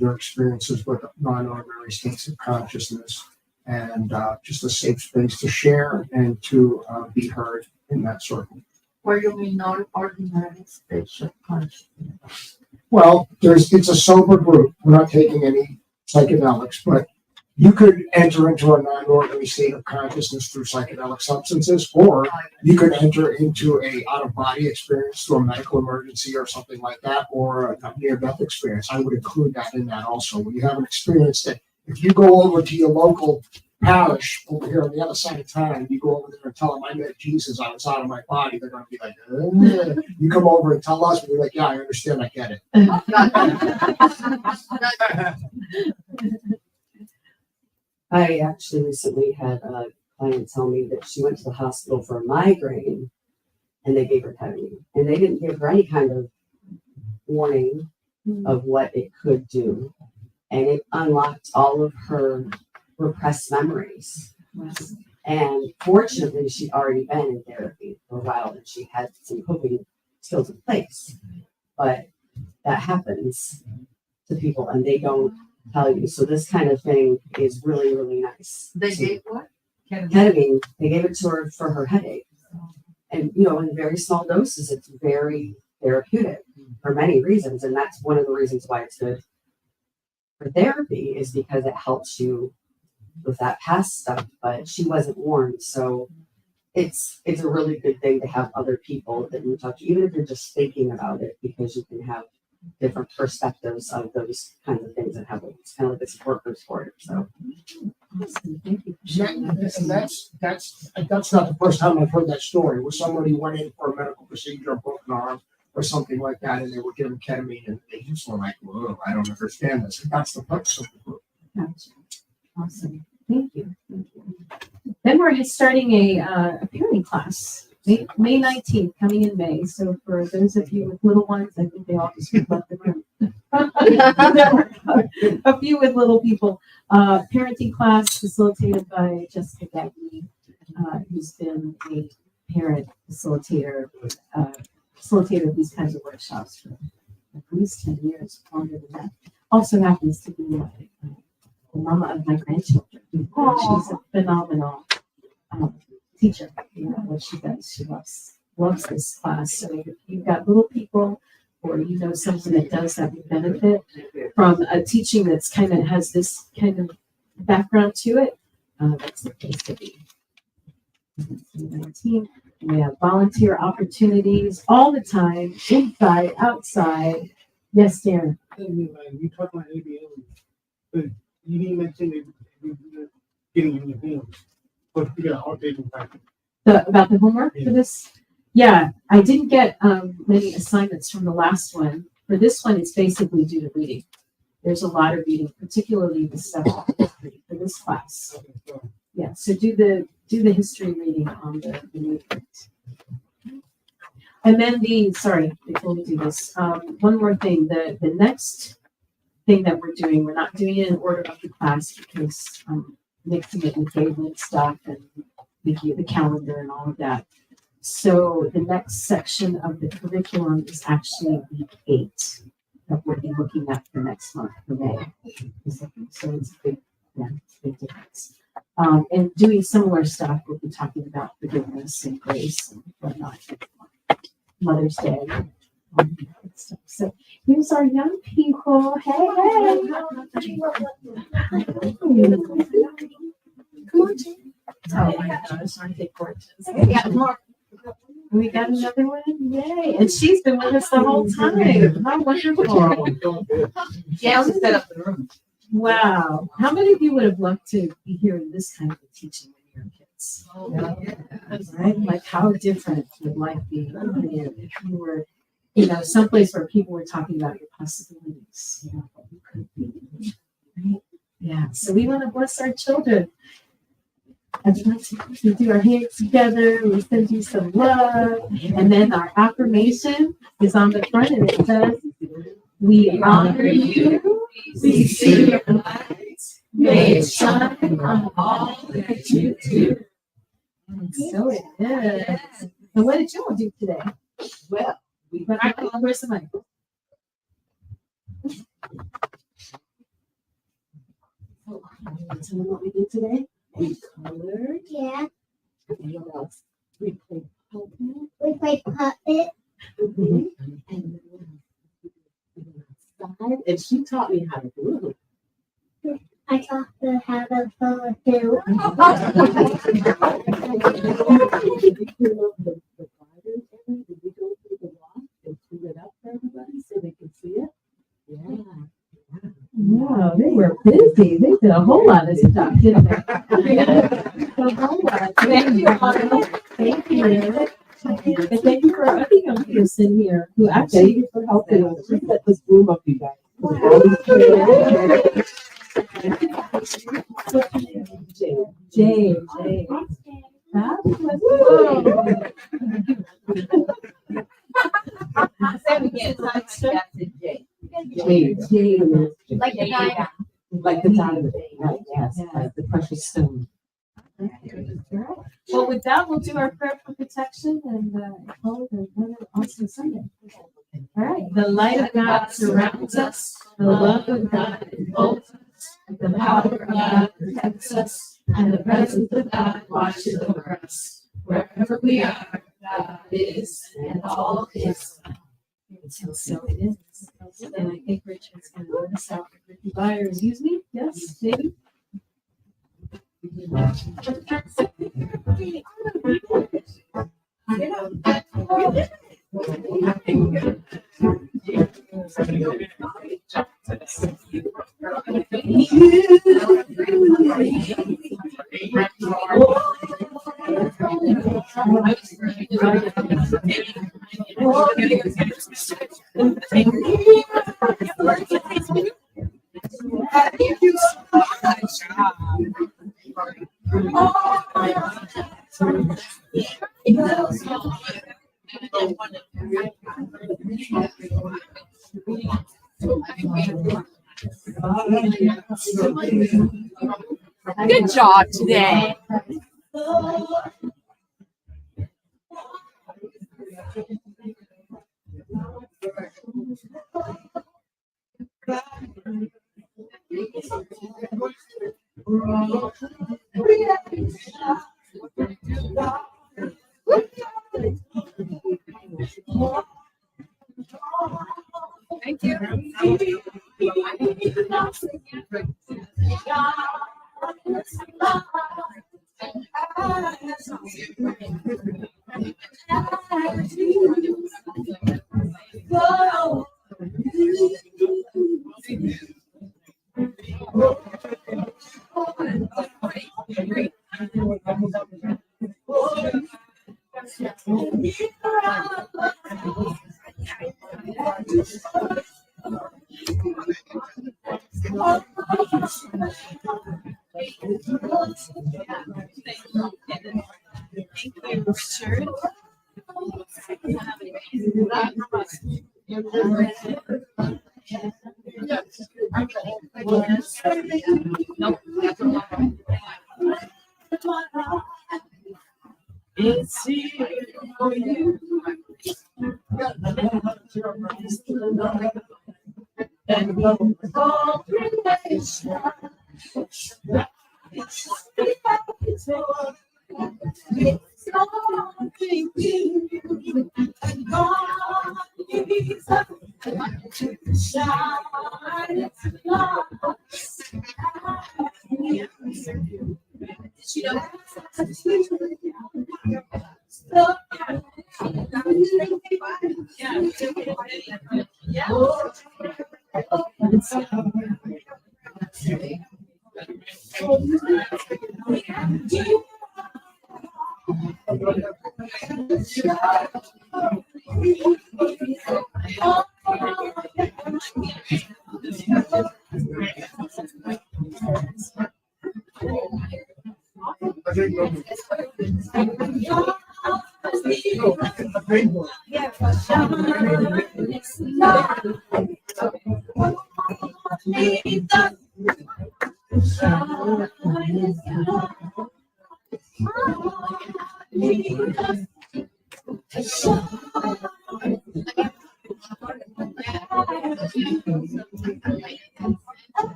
H: their experiences with non-ordinary states of consciousness, and just a safe space to share and to be heard in that circle.
L: Where you mean non-ordinary states of consciousness?
H: Well, it's a sober group. We're not taking any psychedelics, but you could enter into a non-ordinary state of consciousness through psychedelic substances, or you could enter into a out-of-body experience through a medical emergency or something like that, or a near-death experience. I would include that in that also. When you have an experience that if you go over to your local parish over here on the other side of town, you go over there and tell them I met Jesus, I was out of my body, they're going to be like, you come over and tell us, we're like, yeah, I understand, I get it.
F: I actually recently had a client tell me that she went to the hospital for a migraine and they gave her ketamine. And they didn't give her any kind of warning of what it could do. And it unlocked all of her repressed memories. And fortunately, she'd already been in therapy for a while and she had some coping skills in place. But that happens to people and they don't tell you. So this kind of thing is really, really nice.
D: They gave what?
F: Ketamine, they gave it to her for her headache. And, you know, in very small doses, it's very therapeutic for many reasons. And that's one of the reasons why it's good for therapy, is because it helps you with that past stuff. But she wasn't warned. So it's a really good thing to have other people that you talk to, even if you're just thinking about it, because you can have different perspectives of those kinds of things that happen. It's kind of like a support group for it. So
B: Awesome. Thank you.
H: And that's not the first time I've heard that story, where somebody went in for a medical procedure, a broken arm, or something like that, and they were given ketamine, and they just were like, "Whoa, I don't understand this." And that's the purpose of the group.
B: Gotcha. Awesome. Thank you. Thank you. Then we're starting a parenting class, May 19th, coming in May. So for those of you with little ones, I think they all just left the room. A few with little people. Parenting class facilitated by Jessica Gagne, who's been a parent facilitator of these kinds of workshops for at least 10 years, longer than that. Also happens to be the mama of my grandchildren. She's a phenomenal teacher. You know what she does. She loves this class. So if you've got little people, or you know someone that does that would benefit from a teaching that's kind of has this kind of background to it, that's the place to be. 19. We have volunteer opportunities all the time, inside, outside. Yes, Darren.
E: You talked about ABL, but you didn't mention it getting in your hands. But you got all dating factor.
B: About the homework for this? Yeah, I didn't get many assignments from the last one. For this one, it's basically due to reading. There's a lot of reading, particularly the stuff on history for this class. Yeah, so do the history reading on the movement. And then before we do this, one more thing. The next thing that we're doing, we're not doing it in order of the class because I'm mixing it with favorite stuff and the calendar and all of that. So the next section of the curriculum is actually week 8 that we'll be looking at for next month for May. So it's a big difference. And doing similar stuff, we'll be talking about forgiveness and grace and whatnot. Mother's Day. Stuff. So here's our young people. Hey, hey. Come on, Jane. Oh my gosh, aren't they gorgeous? We got another one. Yay. And she's been with us the whole time. How wonderful.
G: Yeah, I'll just set up the room.
B: Wow. How many of you would have loved to be hearing this kind of teaching when you were kids?
G: Oh,
B: Right? Like how different would life be if you were, someplace where people were talking about your possibilities, what you could be. Right? Yeah. So we want to bless our children. I'd like to do our hands together. We send you some love. And then our affirmation is on the front and it says, we honor you. We see your light. May it shine on all that you do. So it is. And what did you all do today? Well, where's the mic? Tell them what we did today. We colored.
J: Yeah,
B: And what else? We played puppet.
J: we played puppet.
B: And then outside. And she taught me how to glue.
J: I taught her how to follow through.
B: Did you fill up the garden, Erin? Did we go through the walk and clean it up for everybody so they could see it? Yeah. Wow, they were busy. They did a whole lot of stuff, didn't they? A whole lot. Thank you, Anna. Thank you. And thank you for every young person here who actually. Thank you for helping us. We set this room up, you guys. Jay. Fabulous.
G: Say it again. Jay.
J: Like the diamond.
F: Like the diamond, right? Yes, like the precious stone.
B: Well, with that, we'll do our prayer for protection and call it another awesome Sunday.
C: All right.
L: The light of God surrounds us, the love of God enfolds us, the power of God protects us, and the presence of God watches over us. Wherever we are, God is, and all is. So it is. And I think Richard's going to let us out. Ricky Byer, excuse me? Yes, maybe?
B: Good job today. Thank you. It's here for you. And all creation. It's something new. And God is up to shine its light.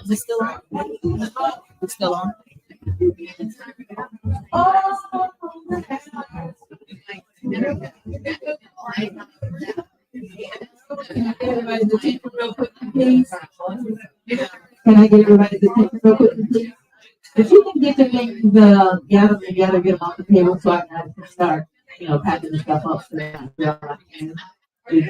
B: Is it still on? It's still on. Everybody to take it real quick, please. Can I get everybody to take it real quick, please? If you can get the gather together, get them off the table so I can start, packing the stuff up. So